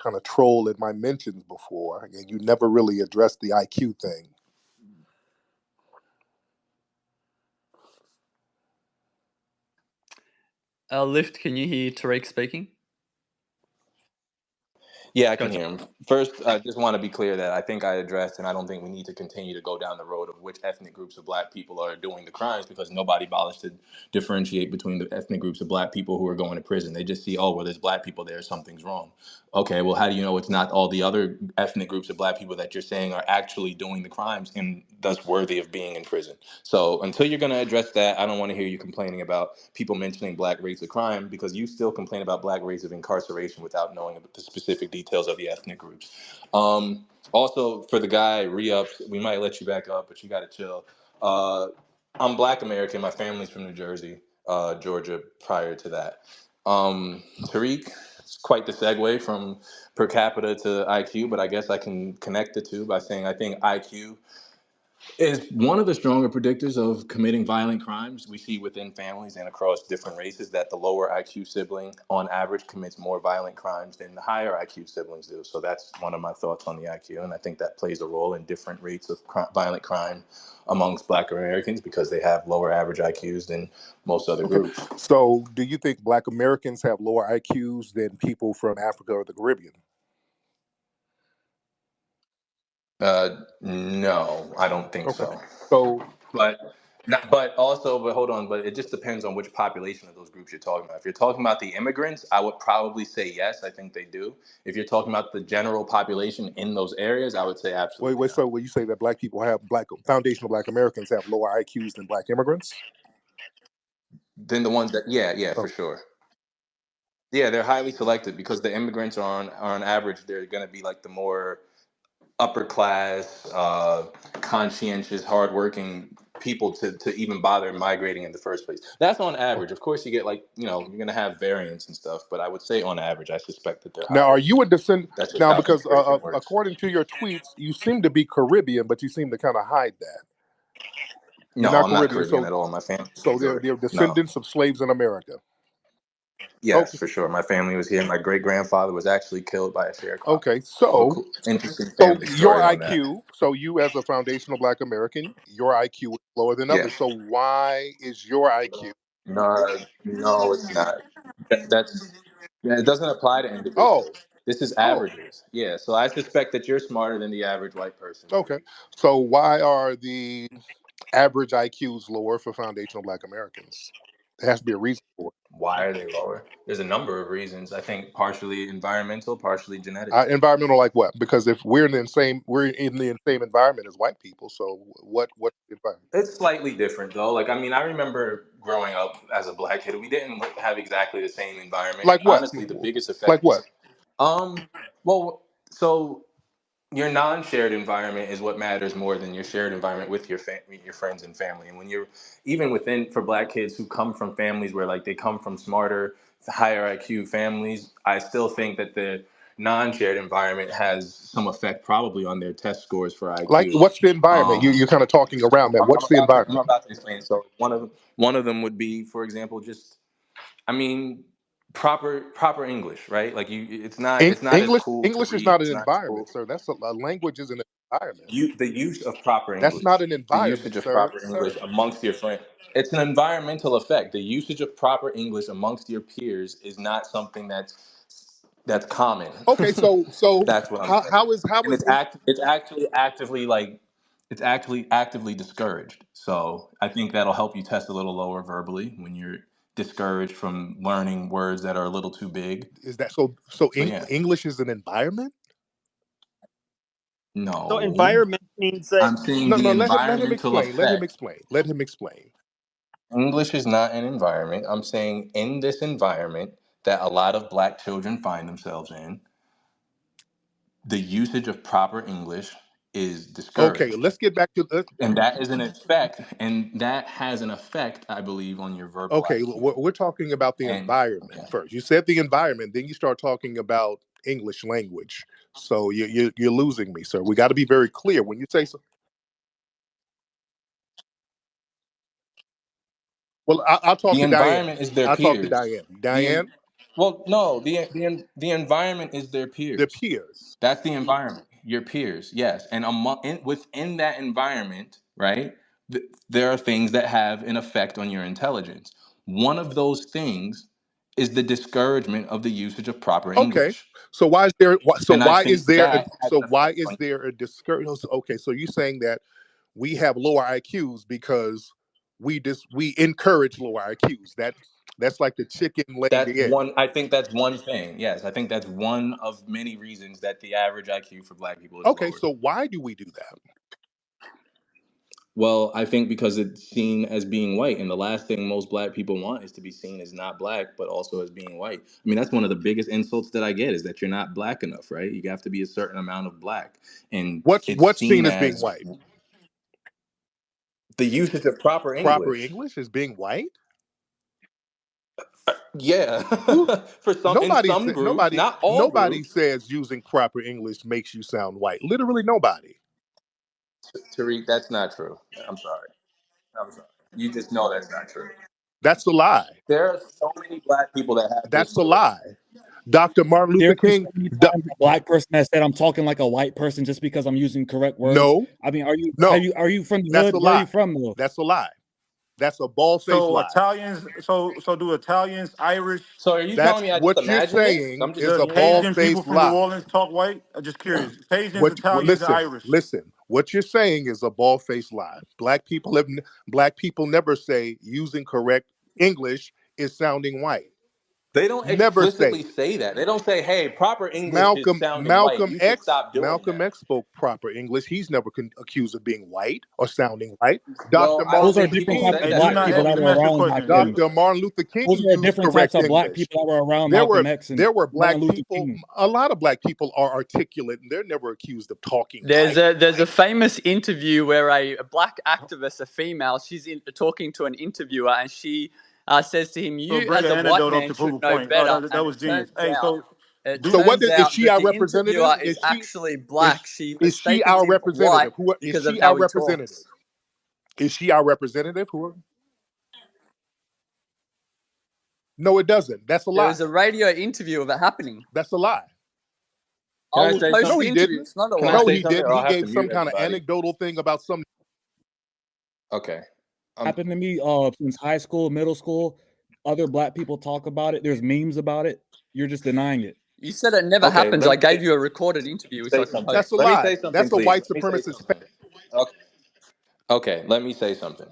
kind of troll in my mentions before, and you never really addressed the IQ thing. Lift, can you hear Tariq speaking? Yeah, I can hear him. First, I just want to be clear that I think I addressed, and I don't think we need to continue to go down the road of which ethnic groups of black people are doing the crimes, because nobody bothers to differentiate between the ethnic groups of black people who are going to prison. They just see, oh, well, there's black people there, something's wrong. Okay, well, how do you know it's not all the other ethnic groups of black people that you're saying are actually doing the crimes and thus worthy of being in prison? So until you're going to address that, I don't want to hear you complaining about people mentioning black rates of crime, because you still complain about black rates of incarceration without knowing the specific details of the ethnic groups. Also, for the guy, re-ups, we might let you back up, but you got to chill. I'm Black American. My family's from New Jersey, Georgia, prior to that. Tariq, it's quite the segue from per capita to IQ, but I guess I can connect the two by saying I think IQ is one of the stronger predictors of committing violent crimes. We see within families and across different races that the lower IQ sibling, on average, commits more violent crimes than the higher IQ siblings do. So that's one of my thoughts on the IQ, and I think that plays a role in different rates of violent crime amongst Black Americans, because they have lower average IQs than most other groups. So do you think Black Americans have lower IQs than people from Africa or the Caribbean? No, I don't think so. So, But hold on, but it just depends on which population of those groups you're talking about. If you're talking about the immigrants, I would probably say yes, I think they do. If you're talking about the general population in those areas, I would say absolutely. wait. So when you say that Black people have foundational Black Americans have lower IQs than Black immigrants? Then the ones that, yeah, for sure. Yeah, they're highly selected, because the immigrants are on average, they're going to be like the more upper class, conscientious, hardworking people to even bother migrating in the first place. That's on average. Of course, you get you're going to have variance and stuff, but I would say on average, I suspect that they're Now, higher. are you a descendant? That's just Now, how because immigration works. according to your tweets, you seem to be Caribbean, but you seem to kind of hide that. No, You're not I'm not Caribbean, Caribbean at all. My family. so they're descendants of slaves in America. Yes, for sure. My family was here. My great grandfather was actually killed by a sharecropper. Okay, so interesting family your story on IQ, so you as a foundational Black American, your IQ is lower than others. So why is your IQ? No, it's not. It doesn't apply to individuals. This is averages. Yeah, so I suspect that you're smarter than the average white person. Okay, so why are the average IQs lower for foundational Black Americans? There has to be a reason for it. Why are they lower? There's a number of reasons. I think partially environmental, partially genetic. Environmental, like what? Because if we're in the same environment as white people, so what environment? It's slightly different though. I remember growing up as a Black kid, we didn't have exactly the same environment. Like what? Honestly, the biggest effect. Like what? Well, so your non-shared environment is what matters more than your shared environment with your friends and family. And when you're even for Black kids who come from families where they come from smarter, higher IQ families, I still think that the non-shared environment has some effect probably on their test scores for IQ. Like, what's the environment? You're kind of talking around that. What's the environment? I'm about to explain. So one of them would be, for example, just proper English, right? It's not English. as cool. English is not an environment, sir. That's a language is an environment. The use of proper English. That's not an environment. The usage of proper English amongst your friends. It's an environmental effect. The usage of proper English amongst your peers is not something that's common. Okay, so that's what I'm saying. It's actually actively discouraged. So I think that'll help you test a little lower verbally when you're discouraged from learning words that are a little too big. Is that yeah. English is an environment? No. So environment means that I'm saying let him explain. Let him explain. English is not an environment. I'm saying in this environment that a lot of Black children find themselves in, the usage of proper English is discouraged. Okay, let's get back to and that is an effect, and that has an effect, I believe, on your verbal. Okay, we're talking about the environment first. You said the environment, then you start talking about English language. So you're losing me, sir. We got to be very clear when you say so. Well, I'll talk to Diane. Is their I'll peers. talk to Diane. Diane. Well, no, the environment is their The peers. peers. That's the environment. Your peers, yes, and within that environment, right? There are things that have an effect on your intelligence. One of those things is the discouragement of the usage of proper Okay. English, So why is there? So and I why think is there? that has an Why effect is on. there a discouragement? Okay. So you're saying that we have lower IQs because we encourage lower IQs. That's like the chicken laying That's the egg. one. I think that's one thing. Yes, I think that's one of many reasons that the average IQ for Black people is Okay. lower. So why do we do that? Well, I think because it's seen as being white, and the last thing most Black people want is to be seen as not Black, but also as being white. I mean, that's one of the biggest insults that I get is that you're not Black enough, right? You have to be a certain amount of Black, and it's What's seen seen as being as white? the usage of proper Proper English. English is being white. Yeah, Who? for in some groups, Nobody. not all Nobody groups. says using proper English makes you sound white. Literally nobody. Tariq, that's not true. I'm sorry. I'm sorry. You just know that's not true. That's a lie. There are so many Black people that have this That's a belief. lie. Dr. Martin There Luther have been so King. many times a Black person that said I'm talking like a white person just because I'm using correct words. No, I mean, no, are you from the that's hood? a Where are lie. you from, though? That's a lie. That's a bald-faced So lie. Italians, so do Italians, Irish, So are you telling That's me I just what you're imagined this? saying I'm just is does a assuming. Cajun people bald-faced from New lie. Orleans talk white? I'm just curious. Cajuns, What? Italians, and Listen, Irish. listen. What you're saying is a bald-faced lie. Black people never say using correct English is sounding white. They don't Never say explicitly it. say that. They don't say, "Hey, proper English is sounding white. You should stop doing Malcolm that." X spoke proper English. He's never accused of being white or sounding white. Well, Dr. I don't Those Martin are think Luther people different King types said of Hey, that do Black very not. people Hey, that let much. me were ask you a around question. Malcolm. Dr. Martin Luther King Those are used different types correct of Black English. people that were around There Malcolm were X and there were Martin black Luther people. King. A lot of black people are articulate, and they're never accused of talking There's white. a famous interview where a black activist, a female, she's talking to an interviewer, and she says to him, So "You bring as an a white anecdote up man to prove should a know point. Oh, better." that And was it genius. turns Hey, out, so it do So what turns is out she that our the representative? interviewer is actually black. Is She is she mistakens our him for white representative? Who is because of she how our he representative? talks. Is she our representative? Who? No, it doesn't. That's a There lie. was a radio interview of it happening. That's a lie. Can I I will say post No, something? the he interview. didn't. It's not a Can I No, lie. say he something, didn't. or He I'll have to gave some mute kind of everybody? anecdotal thing about some. Okay. Happened to me since high school, middle school. Other Black people talk about it. There's memes about it. You're just denying it. You said it never Okay. happens. I gave you a recorded interview, which I Say can something. That's a post. Let me lie. say something, That's a please. white Let me say supremacist. something. Okay. Okay. Let me say something.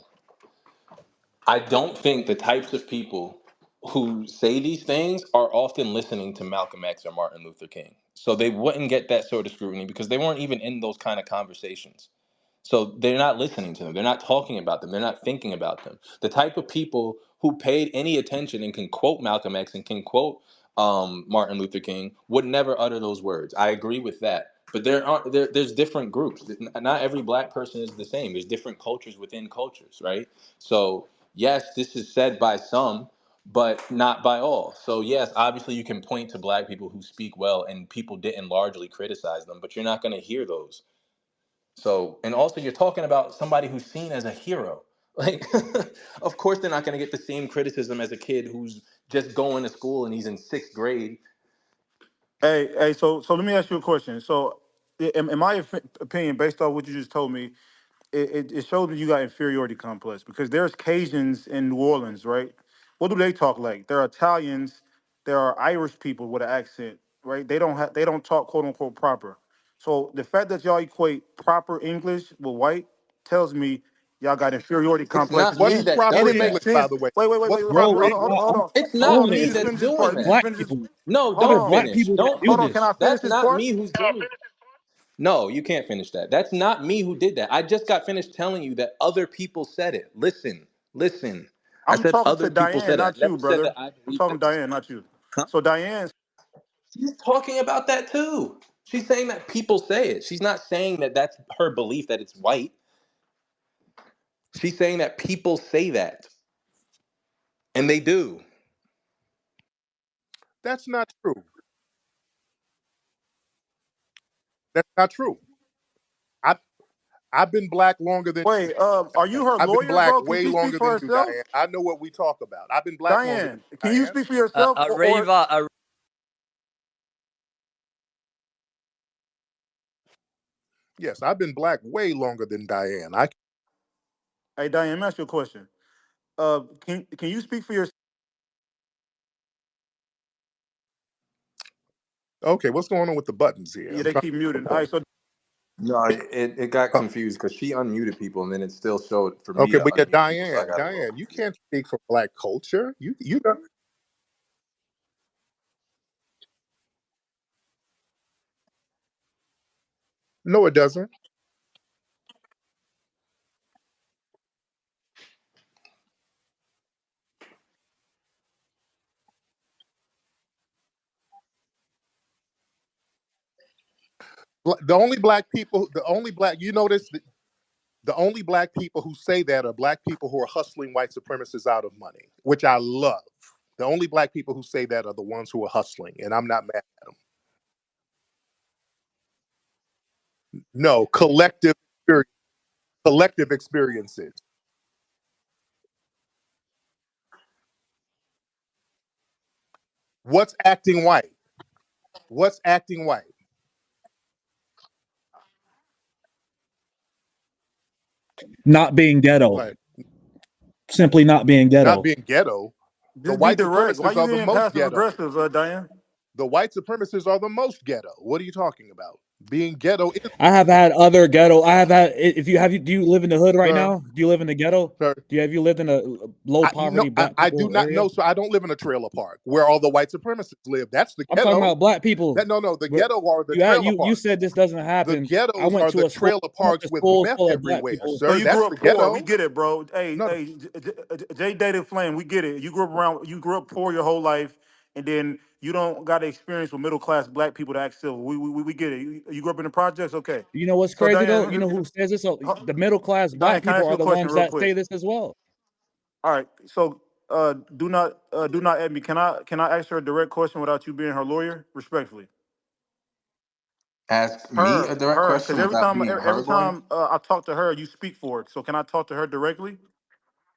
I don't think the types of people who say these things are often listening to Malcolm X or Martin Luther King. So they wouldn't get that sort of scrutiny because they weren't even in those kind of conversations. So they're not listening to them. They're not talking about them. They're not thinking about them. The type of people who paid any attention and can quote Malcolm X and can quote Martin Luther King would never utter those words. I agree with that. But there's different groups. Not every black person is the same. There's different cultures within cultures, right? So yes, this is said by some, but not by all. So yes, obviously you can point to black people who speak well and people didn't largely criticize them, but you're not going to hear those. So, and also you're talking about somebody who's seen as a hero. Like, of course they're not going to get the same criticism as a kid who's just going to school and he's in sixth grade. hey, so let me ask you a question. So, in my opinion, based off what you just told me, it shows that you got inferiority complex because there's Cajuns in New Orleans, right? What do they talk like? There are Italians, there are Irish people with an accent, right? They don't talk quote unquote proper. So the fact that y'all equate proper English with white tells me y'all got inferiority It's not complexes, me What's that and proper does it makes that. English, by sense. the way? Wait, What's Bro, proper hold on, English? hold on, It's hold not on. Let me me just that's finish this doing part. Let me that. just Black finish this. people. No, Hold Other don't on, Black finish. people that Don't do hold on. finish. Can this. I finish That's this not part? me who's doing it. No, you can't finish that. That's not me who did that. I just got finished telling you that other people said it. Listen, listen. I I'm said talking other to people Diane, said it. I not you, never said brother. that I I'm believe talking to this. Diane, not you. Huh? So Diane, She's talking about that too. She's saying that people say it. She's not saying that that's her belief that it's white. She's saying that people say that, and they do. That's not true. That's not true. I I've been black longer than. Wait, are you her I've been lawyer, black bro? Can way she speak longer for than you, herself? Diane. I know what we talk about. I've been black longer than Diane, you, can you Diane. speak for yourself? Ariva, Yes, I've been black way longer than Diane. Hey, Diane, let me ask you a question. Can you speak for yourself? Okay, what's going on with the buttons here? Yeah, I'm they trying. keep muting. All right, so No, it got Oh, confused because she unmuted people and then it still showed for me okay, to but yeah, unmute people, so I got a little Diane, you confused. can't speak for black culture. You don't. No, it doesn't. The only black people, the only black, you notice, the only black people who say that are black people who are hustling white supremacists out of money, which I love. The only black people who say that are the ones who are hustling, and I'm not mad at them. No, collective experiences. What's acting white? What's acting white? Not being ghetto. Like Simply not being not ghetto. being ghetto. The just be white direct. Why supremacists you are the being most passive ghetto. aggressive, Diane? The white supremacists are the most ghetto. What are you talking about? Being ghetto is, I have had other ghetto. I have had. If you have, do you live in the hood right sir, now? Do you live in the ghetto? sir. Have you lived in a low No, poverty black I do people not area? know. So I don't live in a trailer park where all the white supremacists live. That's the I'm talking ghetto. about black people. That no, the But ghetto are the you had trailer you parks. said this doesn't The happen. I ghettos went are to the a school. trailer I went parks to with schools meth full of black everywhere, people. So sir. you That's grew the up poor. We ghetto. get it, bro. Hey, No, hey, Jay dated Flame. We get it. You grew up poor your whole life, and then you don't got to experience with middle class black people to act civil. We get it. You grew up in the projects, okay? You know what's So crazy though? You Diane, know who says this? So the middle class Diane, black can I people ask you are a the question ones real that quick? say this as well. All right. So do not add me. Can I ask her a direct question without you being her lawyer? Respectfully. Ask me a direct Because question every without time being her lawyer. I talk to her, you speak for it. So can I talk to her directly?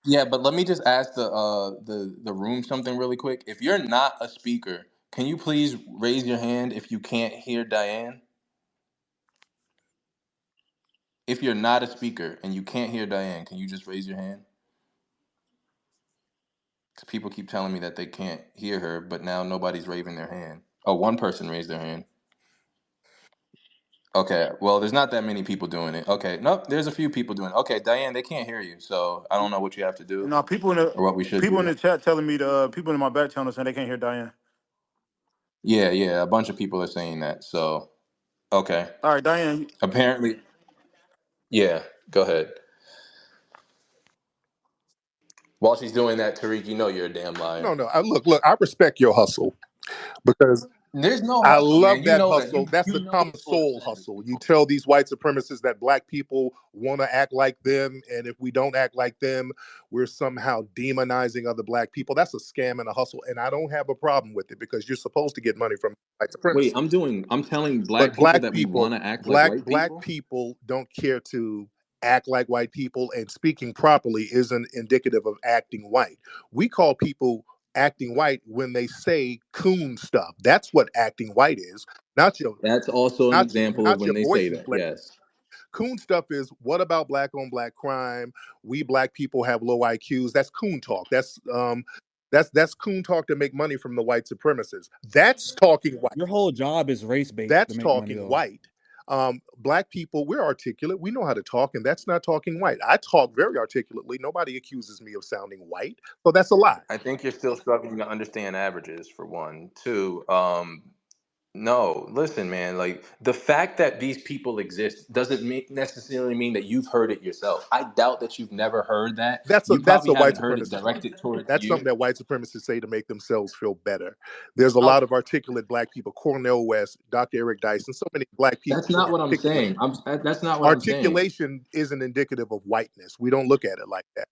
Yeah, but let me just ask the room something really quick. If you're not a speaker, can you please raise your hand if you can't hear Diane? If you're not a speaker and you can't hear Diane, can you just raise your hand? Because people keep telling me that they can't hear her, but now nobody's raising their hand. Oh, one person raised their hand. Okay, well, there's not that many people doing it. Okay, nope, there's a few people doing it. Okay, Diane, they can't hear you, so I don't know what you have to do No, or what we should people in do. the chat telling me people in my back channel saying they can't hear Diane. Yeah, a bunch of people are saying that. So, okay, All right, Diane. apparently, yeah. Go ahead. While she's doing that, Tariq, you know you're a damn liar. no. Look. I respect your hustle because There's no I hustle, love man. You that know that. hustle. That's You the know common it's for the soul sandwich hustle. You people. tell these white supremacists that black people want to act like them, and if we don't act like them, we're somehow demonizing other black people. That's a scam and a hustle, and I don't have a problem with it because you're supposed to get money from white Wait, supremacists. I'm telling black But people that we want to act like white black people. people don't care to act like white people, and speaking properly isn't indicative of acting white. We call people acting white when they say coon stuff. That's what acting white is. Not your That's also an example of not when your they voice say that. inflection. Yes. Coon stuff is what about black on black crime? We black people have low IQs. That's coon talk. That's coon talk to make money from the white supremacists. That's talking white. Your whole job is race based to That's make money talking though. white. Black people, we're articulate. We know how to talk, and that's not talking white. I talk very articulately. Nobody accuses me of sounding white, so that's a lie. I think you're still struggling to understand averages for one. Two, no, listen, man, like the fact that these people exist doesn't necessarily mean that you've heard it yourself. I doubt that you've never heard that. You That's probably a white haven't heard it supremacist. directed towards That's something you. that white supremacists say to make themselves feel better. There's a I'll, lot of articulate black people, Cornel West, Dr. Eric Dyson, so many black people That's who not are what I'm articulate. saying. That's not what I'm saying. Articulation isn't indicative of whiteness. We don't look at it like that.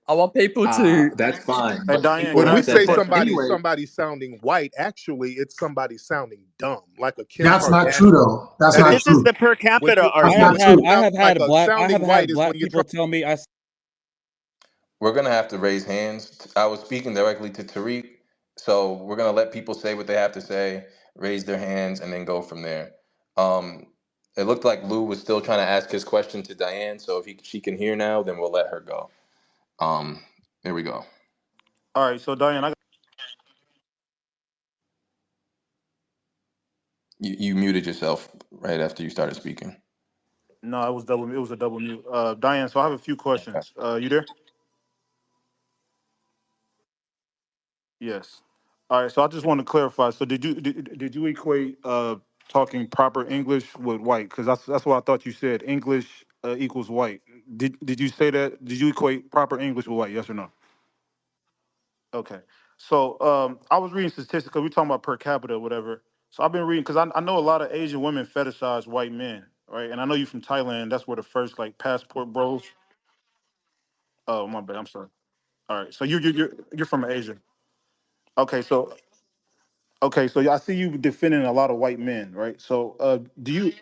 I want people to. That's fine. Hey, But Diane, people can When I have we ask you a said say that question? anyway. somebody sounding white, actually it's somebody sounding dumb, like a Kim That's not true, Kardashian. though. That's That But not this is. is true. the per When capita you That's when not argument. you true. sound like a I have sounding white had is black when you're trying. people tell me We're gonna have to raise hands. I was speaking directly to Tariq, so we're gonna let people say what they have to say, raise their hands, and then go from there. Um, it looked like Lou was still trying to ask his question to Diane, so if she can hear now, then we'll let her go. There we go. All right, so Diane, You muted yourself right after you started speaking. no, it was double. It was a double mute. Diane, so I have a few Okay. questions. You there? Yes. All right, so I just want to clarify. So did you equate talking proper English with white? Because that's what I thought you said. English equals white. Did you say that? Did you equate proper English with white? Yes or no? Okay. So I was reading statistics because we're talking about per capita or whatever. So I've been reading because I know a lot of Asian women fetishize white men, right? And I know you from Thailand. That's where the first like passport bros. Oh my bad. I'm sorry. All right. So you're from Asia. Okay. So I see you defending a lot of white men, right? So do you?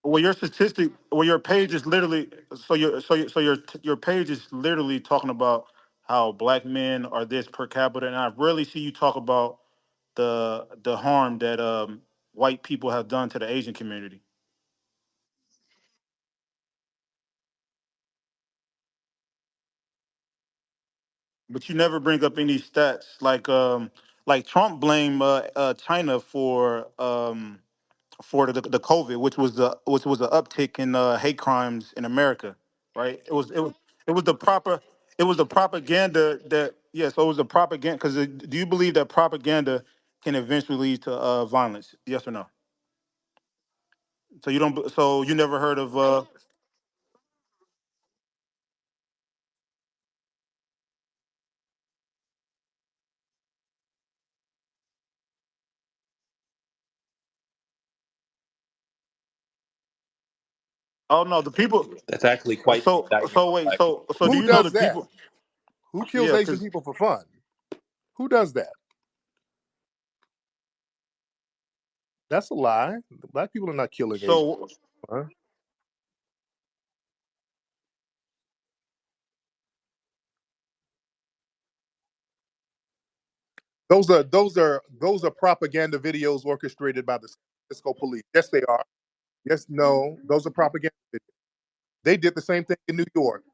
Well, your statistic, well, your page is literally your page is literally talking about how black men are this per capita, and I rarely see you talk about the harm that white people have done to the Asian community. But you never bring up any stats like Trump blamed China for the COVID, which was an uptick in hate crimes in America, right? It was the propaganda that yeah. So it was the propaganda because do you believe that propaganda can eventually lead to violence? Yes or no? So you don't. So you never heard of? Oh no, the people. That's actually quite the indictment So on wait. black people. So do Who you know does the that? people? Who kills Yeah, Asian because people for fun? Who does that? That's a lie. Black people are not killing Asian so people. Those are propaganda videos orchestrated by the San Francisco police. Yes, they are. Yes, no, those are propaganda videos. They did the same thing in New York.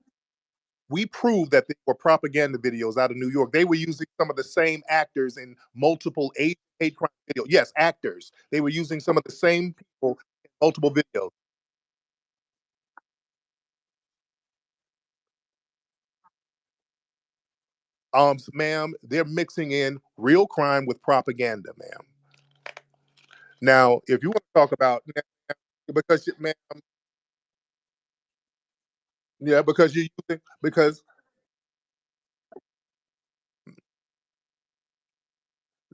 We proved that they were propaganda videos out of New York. They were using some of the same actors in multiple hate crime videos. Yes, actors. They were using some of the same people in multiple videos. Ma'am, they're mixing in real crime with propaganda, ma'am. Now, if you want to talk about because ma'am, yeah, because you're using because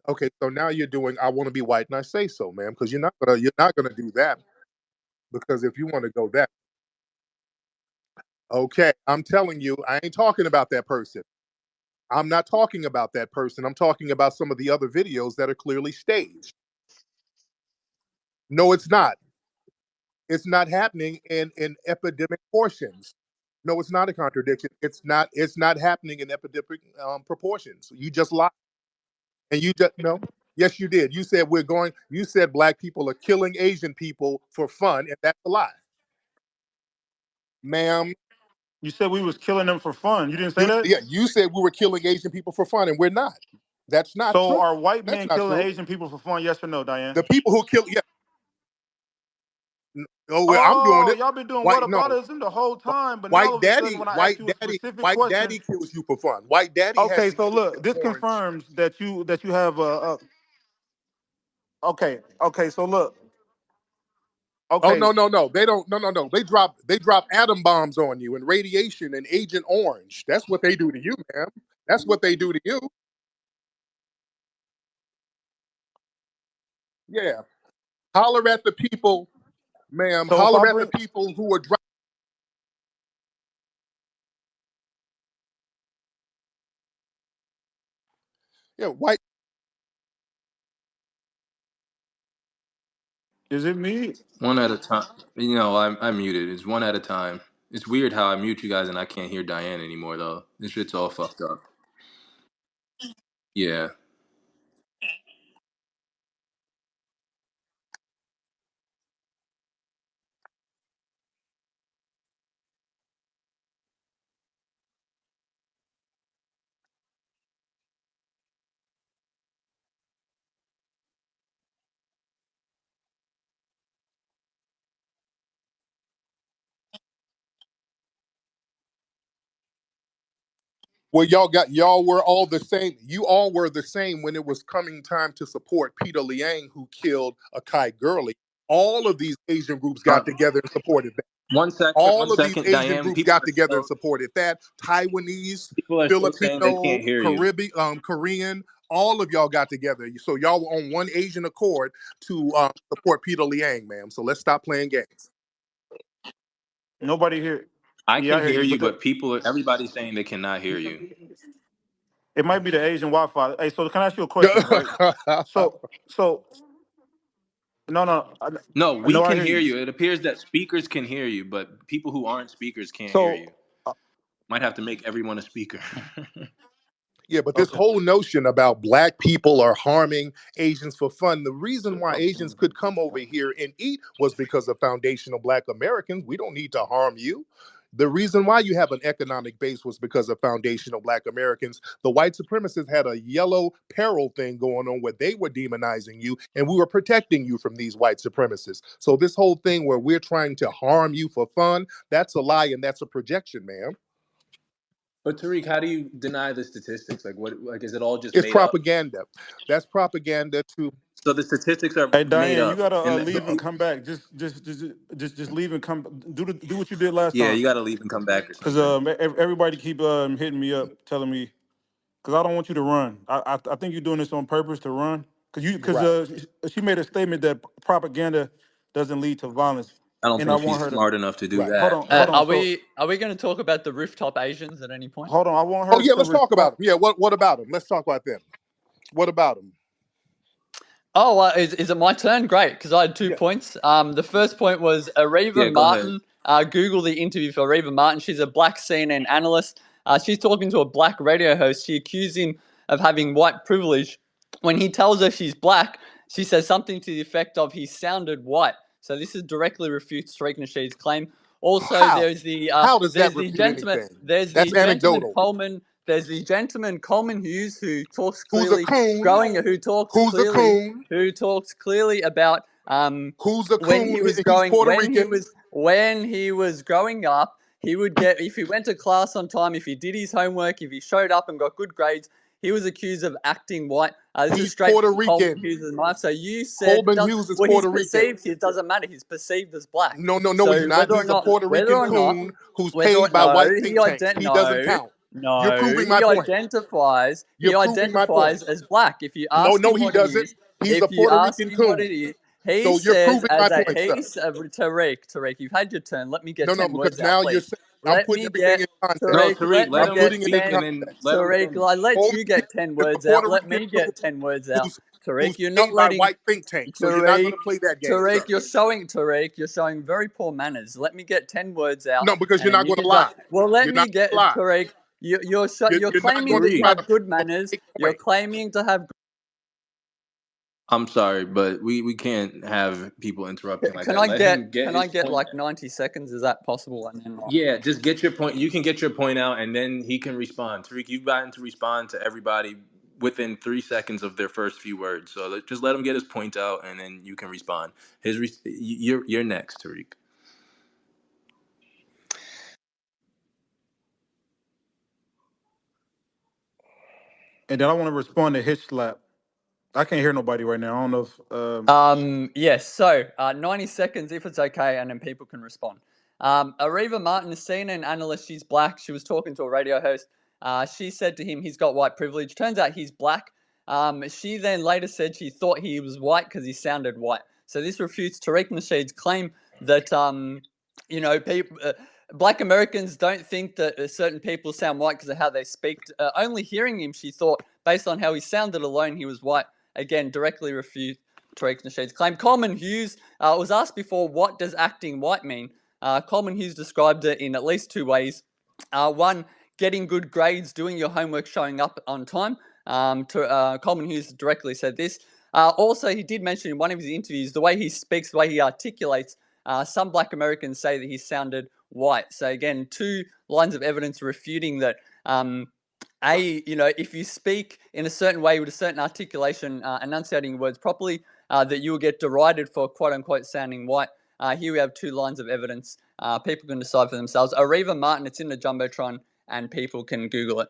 okay, so now you're doing I want to be white and I say so, ma'am, because you're not gonna do that because if you want to go that okay, I'm telling you, I ain't talking about that person. I'm not talking about that person. I'm talking about some of the other videos that are clearly staged. No, it's not. It's not happening in epidemic portions. No, it's not a contradiction. It's not happening in epidemic proportions. You just lied. And you just no. Yes, you did. You said black people are killing Asian people for fun, and that's a lie. Ma'am, you said we was killing them for fun. You didn't say that. you said we were killing Asian people for fun, and we're not. That's not So true. are white That's men not killing true. Asian people for fun? Yes or no, Diane? The people who kill, yeah, oh, well, I'm doing Oh, it. y'all been doing White, no, whataboutism the whole time, but now all white of a sudden, daddy, when I ask white you a daddy, specific white question, daddy kills you for fun. White daddy has okay. the So look, Agent this Orange. confirms that you have a okay, okay. So look, Oh okay. no, no, no. They don't. No, no, no. They drop atom bombs on you and radiation and Agent Orange. That's what they do to you, man. That's what they do to you. Yeah. Holler at the people. Ma'am, So if I holler at the bring, people who are driving. Yeah, white. is it me? One at a time. You know, I'm muted. It's one at a time. It's weird how I mute you guys and I can't hear Diane anymore though. This shit's all fucked up. Yeah. Well, y'all were all the same. You all were the same when it was coming time to support Peter Liang, who killed Akai Gurley. All of these Asian groups Uh, got together and supported that. one All of these second, Asian Diane. groups got together and supported that. People are still saying they Filipino, can't hear you. Caribbean, Korean. All of y'all got together. So y'all were on one Asian accord to support Peter Liang, ma'am. So let's stop playing games. Nobody here. I Yeah, can I hear hear you, you, but but everybody's saying they cannot hear you. it might be the Asian Wi-Fi. Hey, so can I ask you a question, right? So, so no, no, No, I we know I can hear hear you. you. It appears that speakers can hear you, but people who aren't speakers can't hear So, you. Might have to make everyone a speaker. Yeah, but this okay. whole notion about black people are harming Asians for fun, the reason why Asians could come over here and eat was because of foundational black Americans. We don't need to harm you. The reason why you have an economic base was because of foundational black Americans. The white supremacists had a yellow peril thing going on where they were demonizing you and we were protecting you from these white supremacists. So this whole thing where we're trying to harm you for fun, that's a lie and that's a projection, ma'am. But Tariq, how do you deny the statistics? Like, what? Like, is it all just It's made up? propaganda. That's propaganda to. So the statistics are Hey, made Diane, you up, gotta and leave and come back. Just leave and come. Do what you did last yeah, time. you got to leave and come back or Cause something. everybody keep hitting me up, telling me. Cause I don't want you to run. I think you're doing this on purpose to run. Cause Right. she made a statement that propaganda doesn't lead to violence, I don't and I think want she's her to smart enough to do Right. hold that. on, hold on. Are So we going to talk about the rooftop Asians at any point? hold on, I want Oh her yeah, to let's talk respond. about them. Yeah, what about them? Let's talk about them. What about them? Oh, is it my turn? Great, because I had 2 points. The first point was Areva Yeah, go ahead. Martin. Google the interview for Areva Martin. She's a black CNN analyst. She's talking to a black radio host. She accused him of having white privilege. When he tells her she's black, she says something to the effect of he sounded white. So this is directly refutes Tariq Nasheed's claim. Also, How? How does that refute anything? That's gentleman anecdotal. Coleman. There's the gentleman Coleman Hughes who talks Who's a clearly, coon? growing who talks Who's a clearly coon? who talks clearly about Who's a when coon? he was He's going Puerto Rican. when he was growing up, he would get, if he went to class on time, if he did his homework, if he showed up and got good grades, he was accused of acting white. This is He's straight Puerto from Coleman Rican. Hughes' mouth. So you said, Coleman Hughes is well, he's Puerto Rican. perceived. It doesn't matter. He's perceived as black. No, no, no, he's So not. He's a Puerto whether Rican or not, coon who's paid by no, white think tanks. He doesn't count. You're proving my point. You're he proving my point. identifies as black. If you No, ask no, him he what he doesn't. is, He's a if you Puerto ask Rican him what coon. it is, he So you're says proving my point, sir. Tariq, you've had your turn. Let me get No, no, 10 words because out, now you're please. saying I'm Let putting me everything get in context. No, Tariq. Tariq, Let let me I'm him get putting it in speak and 10. then context. let him Tariq, finish. I let Coleman you get Hughes 10 is a words out. Puerto Let Rican me coon get 10 words out. who's Tariq, you're not paid by letting white think tanks. So you're not going Tariq, to play that game, sir. You're showing very poor manners. Let me get 10 words out, No, because and you're then not you going can to go. lie. Well, let You're me not get going to lie. Tariq. You're You're not claiming going to to Tariq, try to have good prove a manners. fake You're point. claiming to have. I'm sorry, but we can't have people interrupting like that. Let him get Can I his get point. like 90 seconds? Is that possible? And then Yeah, just get your point. You can get your point out, and then he can respond. Tariq, you've gotten to respond to everybody within 3 seconds of their first few words. So just let him get his point out, and then you can respond. You're next, Tariq. And then I want to respond to Hitch Slap. I can't hear nobody right now. I don't know if Yes. So 90 seconds, if it's okay, and then people can respond. Areva Martin, a CNN analyst. She's black. She was talking to a radio host. She said to him, he's got white privilege. Turns out he's black. She then later said she thought he was white because he sounded white. So this refutes Tariq Nasheed's claim that people. Black Americans don't think that certain people sound white because of how they speak. Only hearing him, she thought, based on how he sounded alone, he was white. Again, directly refute Tariq Nasheed's claim. Coleman Hughes was asked before, what does acting white mean? Coleman Hughes described it in at least two ways. One, getting good grades, doing your homework, showing up on time. Coleman Hughes directly said this. Also, he did mention in one of his interviews the way he speaks, the way he articulates. Some Black Americans say that he sounded white. So again, two lines of evidence refuting that. If you speak in a certain way with a certain articulation, enunciating words properly, that you will get derided for quote unquote sounding white. Here we have two lines of evidence. People can decide for themselves. Areva Martin, it's in the Jumbotron, and people can Google it.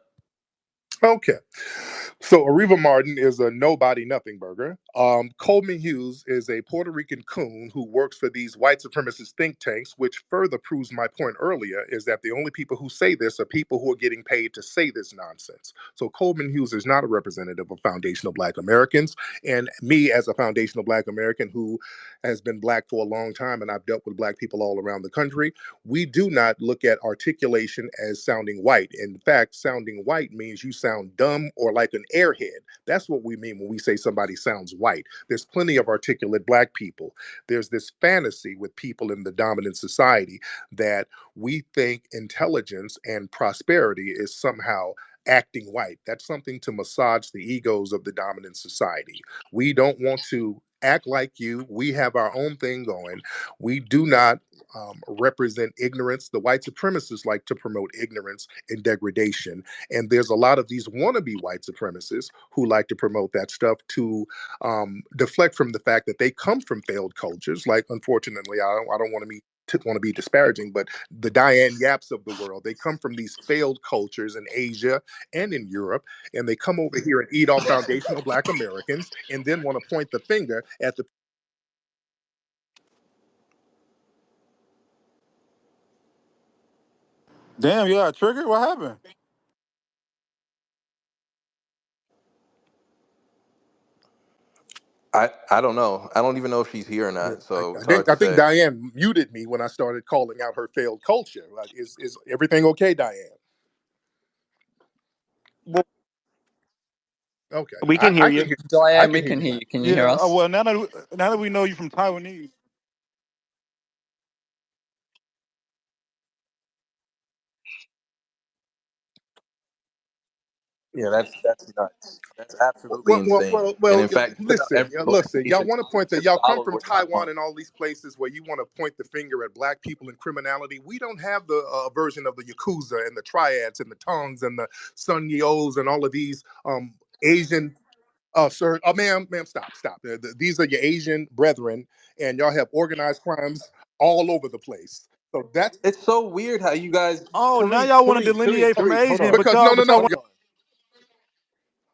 Okay. So Areva Martin is a nobody nothing burger. Coleman Hughes is a Puerto Rican coon who works for these white supremacist think tanks, which further proves my point earlier, is that the only people who say this are people who are getting paid to say this nonsense. So Coleman Hughes is not a representative of foundational Black Americans. And me, as a foundational Black American who has been Black for a long time, and I've dealt with Black people all around the country, we do not look at articulation as sounding white. In fact, sounding white means you sound dumb or like an airhead. That's what we mean when we say somebody sounds white. There's plenty of articulate Black people. There's this fantasy with people in the dominant society that we think intelligence and prosperity is somehow acting white. That's something to massage the egos of the dominant society. We don't want to act like you. We have our own thing going. We do not represent ignorance. The white supremacists like to promote ignorance and degradation. And there's a lot of these wannabe white supremacists who like to promote that stuff to deflect from the fact that they come from failed cultures. Like, unfortunately, I don't want to be disparaging, but the Diane Yaps of the world, they come from these failed cultures in Asia and in Europe, and they come over here and eat off foundational Black Americans and then want to point the finger at the. Damn, you got triggered? What happened? I don't know. I don't even know if she's here or Yeah, not. So it's I hard think to I think say. Diane muted me when I started calling out her failed culture. Like, is everything okay, Diane? Well, Okay, We can hear I can you. hear you, sir. I Diane, can we hear can you hear now. you. Can you hear yeah. us? Well, now that we know you from Taiwanese. Yeah, that's nuts. That's absolutely insane. And in fact, put out every Black Listen. Y'all nation want to point that to y'all come follow from what Taiwan. Taiwan and all these places where you want to point the finger at Black people and criminality. We don't have the version of the Yakuza and the Triads and the Tongs and the Sun Yeos and all of these Asian. Sir, ma'am, stop. These are your Asian brethren, and y'all have organized crimes all over the place. So that's It's so weird how you guys, Oh, now Tariq, y'all want to Tariq, Tariq, delineate from Tariq, hold Asian, on, but because no, y'all, no, but no. y'all.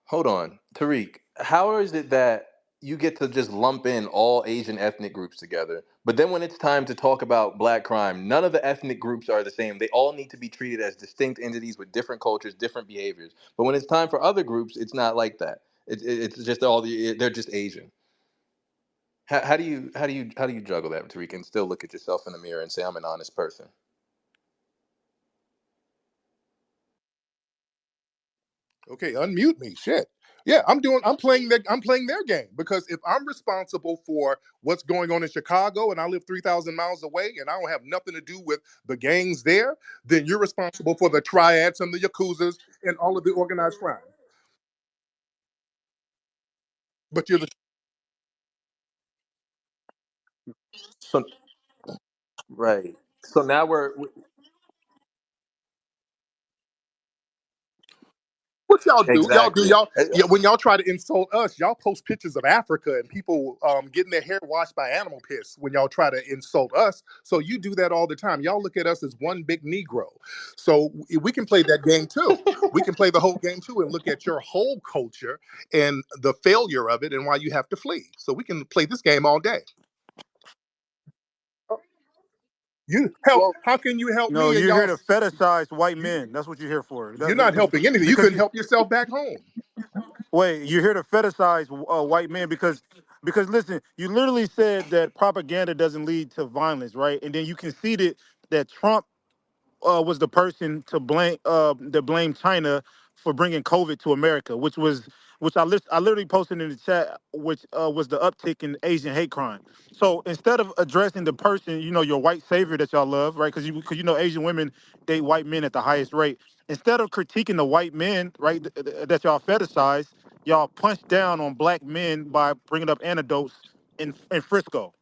hold on, Tariq. How is it that you get to just lump in all Asian ethnic groups together, but then when it's time to talk about Black crime, none of the ethnic groups are the same. They all need to be treated as distinct entities with different cultures, different behaviors. But when it's time for other groups, it's not like that. It's just they're just Asian. How do you juggle that, Tariq, and still look at yourself in the mirror and say I'm an honest person? Okay, unmute me. Shit. Yeah, I'm playing their game because if I'm responsible for what's going on in Chicago and I live 3,000 miles away and I don't have nothing to do with the gangs there, then you're responsible for the triads and the yakuzas and all of the organized crime. But you're the So right. So now we're what y'all do? exactly. Yeah, when y'all try to insult us, y'all post pictures of Africa and people getting their hair washed by animal piss when y'all try to insult us. So you do that all the time. Y'all look at us as one big Negro. So we can play that game too. We can play the whole game too and look at your whole culture and the failure of it and why you have to flee. So we can play this game all day. You help. Well, How can you help No, me and you're here y'all? to fetishize white You, men. That's what you're here for. you're not helping anything. You Because couldn't help yourself back home. wait, you're here to fetishize white men because Because listen, you literally said that propaganda doesn't lead to violence, right? And then you conceded that Trump was the person to blame China for bringing COVID to America, which I literally posted in the chat, which was the uptick in Asian hate crime. So instead of addressing the person, your white savior that y'all love, right? Because Asian women date white men at the highest rate. Instead of critiquing the white men, right, that y'all fetishize, y'all punch down on black men by bringing up anecdotes in Frisco.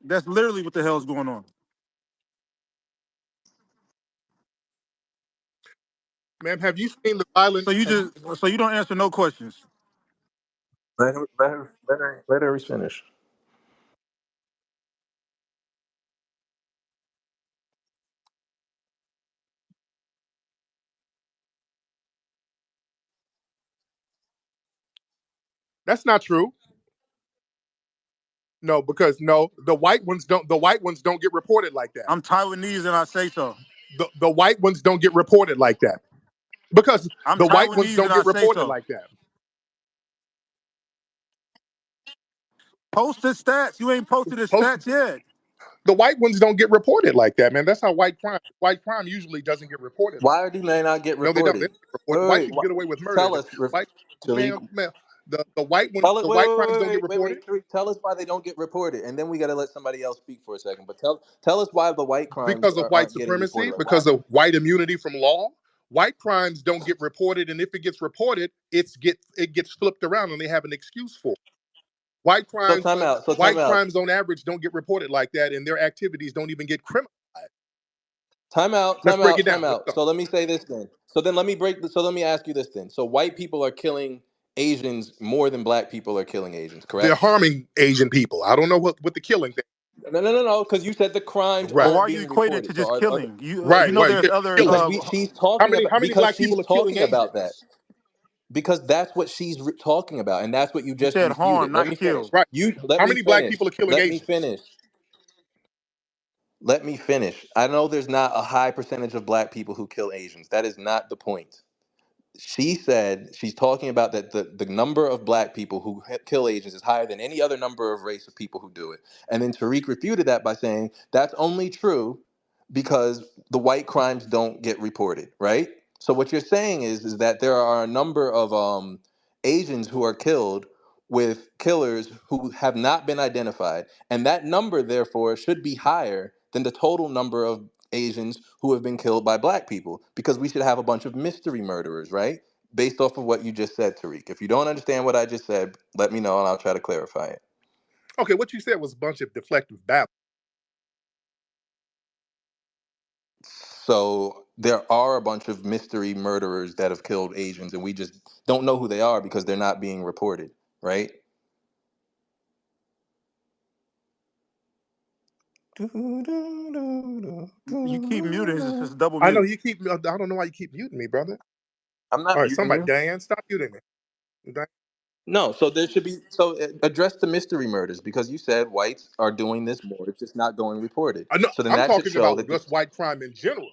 That's literally what the hell's going on. Ma'am, have you seen the violence? So you don't answer no questions. Let her finish. That's not true. No, because no, the white ones don't get reported like that. I'm Taiwanese and I say so. The white ones don't get reported like that. Because I'm the white ones Taiwanese don't and I get say reported so. like that. Post the stats. You ain't posted the Post stats yet. the white ones don't get reported like that, man. That's how white crime usually doesn't get reported like Why do they not get no, they don't. They reported? don't get reported. White people get away with murder. Tell The us, white Tariq. man, the white ones, Tell it. the Wait, white wait, crimes wait, don't get wait, wait, reported wait, Tariq. Tell us why they don't get reported, and then we got to let somebody else speak for a second. But tell us why the white crimes because of white aren't getting supremacy, reported. Like, why? because of white immunity from law. White crimes don't get reported, and if it gets reported, it gets flipped around, and they have an excuse for it. White So crimes, time out. So time white out. crimes on average don't get reported like that, and their activities don't even get criminalized. Time out, Let's time break out, it time down. Let's out. go. So let me say this then. So let me ask you this then. So white people are killing Asians more than black people are killing Asians, They're correct? harming Asian people. I don't know what the killing thing. No. Because you said the crimes But Right, why aren't are you being equating it to reported. So just are killing? right, right. There's Yeah, other. killing. because she's How talking many about how many because black she's people are killing talking about that. Asians? Because that's what she's talking about, and that's what you You just said harm, refuted. Let not me finish. kill. Right. You let How me many black finish. people are killing Let me Asians? finish. Let me finish. I know there's not a high percentage of black people who kill Asians. That is not the point. She said she's talking about that the number of black people who kill Asians is higher than any other number of race of people who do it. And then Tariq refuted that by saying that's only true because the white crimes don't get reported, right? So what you're saying is that there are a number of Asians who are killed with killers who have not been identified, and that number therefore should be higher than the total number of Asians who have been killed by black people because we should have a bunch of mystery murderers, right? Based off of what you just said, Tariq. If you don't understand what I just said, let me know and I'll try to clarify it. Okay, what you said was a bunch of deflective babble. So there are a bunch of mystery murderers that have killed Asians, and we just don't know who they are because they're not being reported, right? You keep muting. It's just double I know mute. you keep. I don't know why you keep muting me, brother. I'm All not right, muting somebody, you. Diane, stop muting me. No, so there should be address the mystery murders because you said whites are doing this more. It's just not going reported. I know. So then I'm that should talking show about that just white crime in general.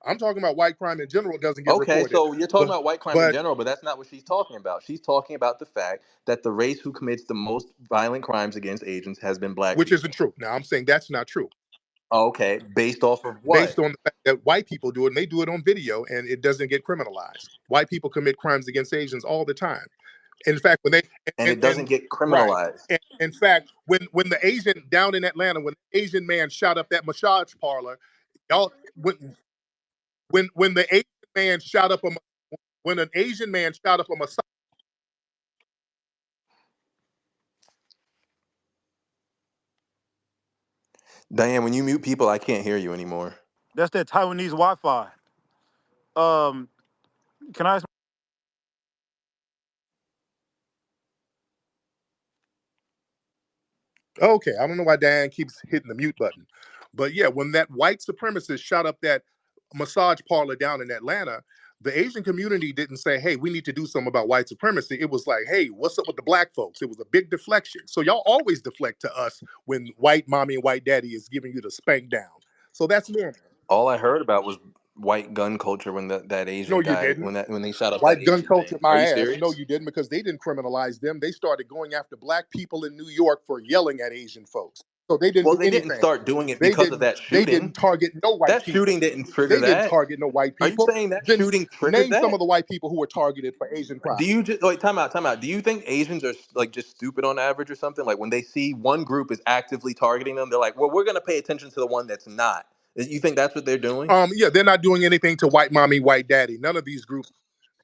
I'm talking about white crime in general doesn't get okay, reported, so you're talking but about white crime in but general, but that's not what she's talking about. She's talking about the fact that the race who commits the most violent crimes against Asians has been black which isn't people. true. Now I'm saying that's not true, Okay, based off of what? based on the fact that white people do it and they do it on video and it doesn't get criminalized. White people commit crimes against Asians all the time. In fact, when they And it and doesn't get right, criminalized. and in fact, when the Asian down in Atlanta, when the Asian man shot up that massage parlor, y'all when the Asian man shot up a when an Asian man shot up a massage. Diane, when you mute people, I can't hear you anymore. That's that Taiwanese Wi-Fi. Um, can I? Okay, I don't know why Diane keeps hitting the mute button, but yeah, when that white supremacist shot up that massage parlor down in Atlanta, the Asian community didn't say, "Hey, we need to do something about white supremacy." It was like, "Hey, what's up with the black folks?" It was a big deflection. So y'all always deflect to us when white mommy and white daddy is giving you the spank down. So that's normal. All I heard about was white gun culture when that No, Asian you guy didn't. when they shot up that White gun Asian culture, thing. Are my you ass. No, serious? you didn't, because they didn't criminalize them. They started going after black people in New York for yelling at Asian folks. So they didn't Well, do they didn't anything. start doing it They because of didn't. that They didn't shooting. target no white That people. shooting didn't trigger They didn't that. target no white Are you people. saying that Then shooting triggered name some that? of the white people who were targeted for Asian crime. Do you just wait? Time out. Time out. Do you think Asians are like just stupid on average or something? Like when they see one group is actively targeting them, they're like, "Well, we're going to pay attention to the one that's not." You think that's what they're doing? Yeah, they're not doing anything to white mommy, white daddy. None of these groups.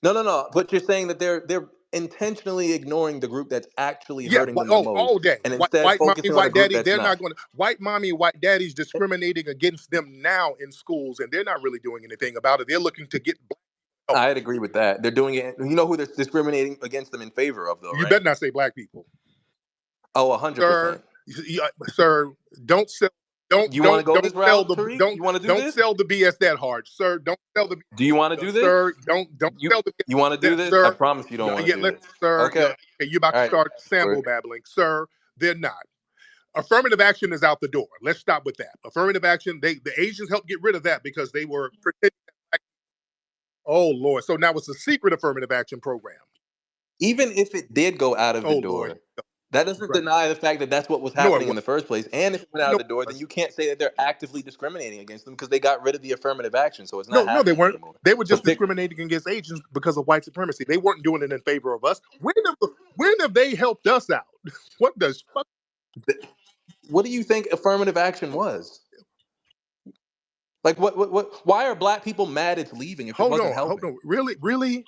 No, no, no. But you're saying that they're intentionally ignoring the group that's actually Yeah, hurting them the all most, day. and instead White mommy, focusing on the white group daddy. that's They're not not. going to. White mommy, white daddy's discriminating against them now in schools, and they're not really doing anything about it. They're looking to get black help. I'd agree with that. They're doing it. You know who they're discriminating against them in favor of, though, You right? better not say black people, Oh, 100%. sir. Sir, don't sell. You want to go this Sell route, the Tariq? You want to do don't this? sell the BS that hard, sir. Don't sell the Do you want to do this? sir. Don't You sell the you want to do that, this? I sir. promise you don't No, want to yeah, do let this. sir. Okay. Okay, you about All to right. start For sample it. babbling, sir. They're not. Affirmative action is out the door. Let's stop with that. Affirmative action. The Asians helped get rid of that because they were pretending. Oh Lord! So now it's a secret affirmative action program. Even if it did go out of the Oh Lord! door, that doesn't deny the fact that that's what was No, it happening was. in the first place. And if it went out No, of the it door, then was. you can't say that they're actively discriminating against them because they got rid of the affirmative action, so it's not No, they happening weren't. anymore. They were So just pick. discriminating against Asians because of white supremacy. They weren't doing it in favor of us. When have they helped us out? What does fuck? What do you think affirmative action was? Like, what? Why are black people mad it's leaving if it wasn't Hold helping? on. Really?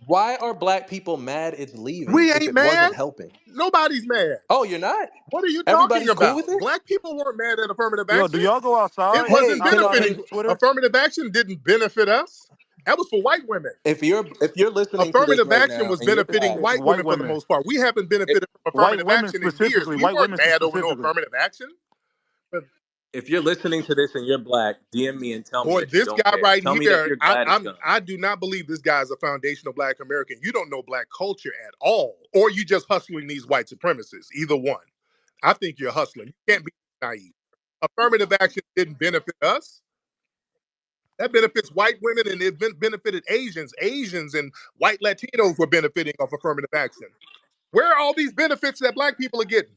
Why are black people mad it's leaving We if ain't it wasn't mad. helping? Nobody's mad. Oh, you're not? What are you talking Everybody's cool about? with it? Black people weren't mad at affirmative Yo, do action. y'all go It outside Hey, wasn't outside of benefiting. Twitter? Affirmative action didn't benefit us. That was for white women. if you're listening to this Affirmative right action now was and you're benefiting black, It's white white women for the women. most part. We haven't benefited from White affirmative women action in years. specifically. We White weren't women mad over no specifically. affirmative action. But if you're listening to this and you're black, DM me and tell me boy, that you this don't guy care. right Tell me that here, you're glad it's gone. I do not believe this guy is a foundational black American. You don't know black culture at all, or you just hustling these white supremacists. Either one. I think you're hustling. You can't be naive. Affirmative action didn't benefit us. That benefits white women, and it benefited Asians. Asians and white Latinos were benefiting of affirmative action. Where are all these benefits that black people are getting?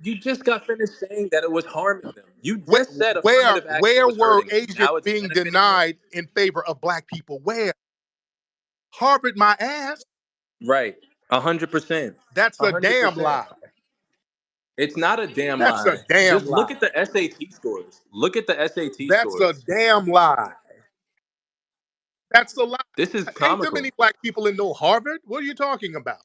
You just got finished saying that it was harming them. You Where, just said affirmative action where was were hurting them. Asians Now it's being benefiting them? denied in favor of black people? Where? Harvard, my ass. Right. 100%. That's a damn 100%. lie. It's not a damn That's a lie. damn Just look lie. at the SAT scores. Look at the SAT That's a scores. damn lie. That's a lie. This is Ain't there comical. many black people in no Harvard? What are you talking about?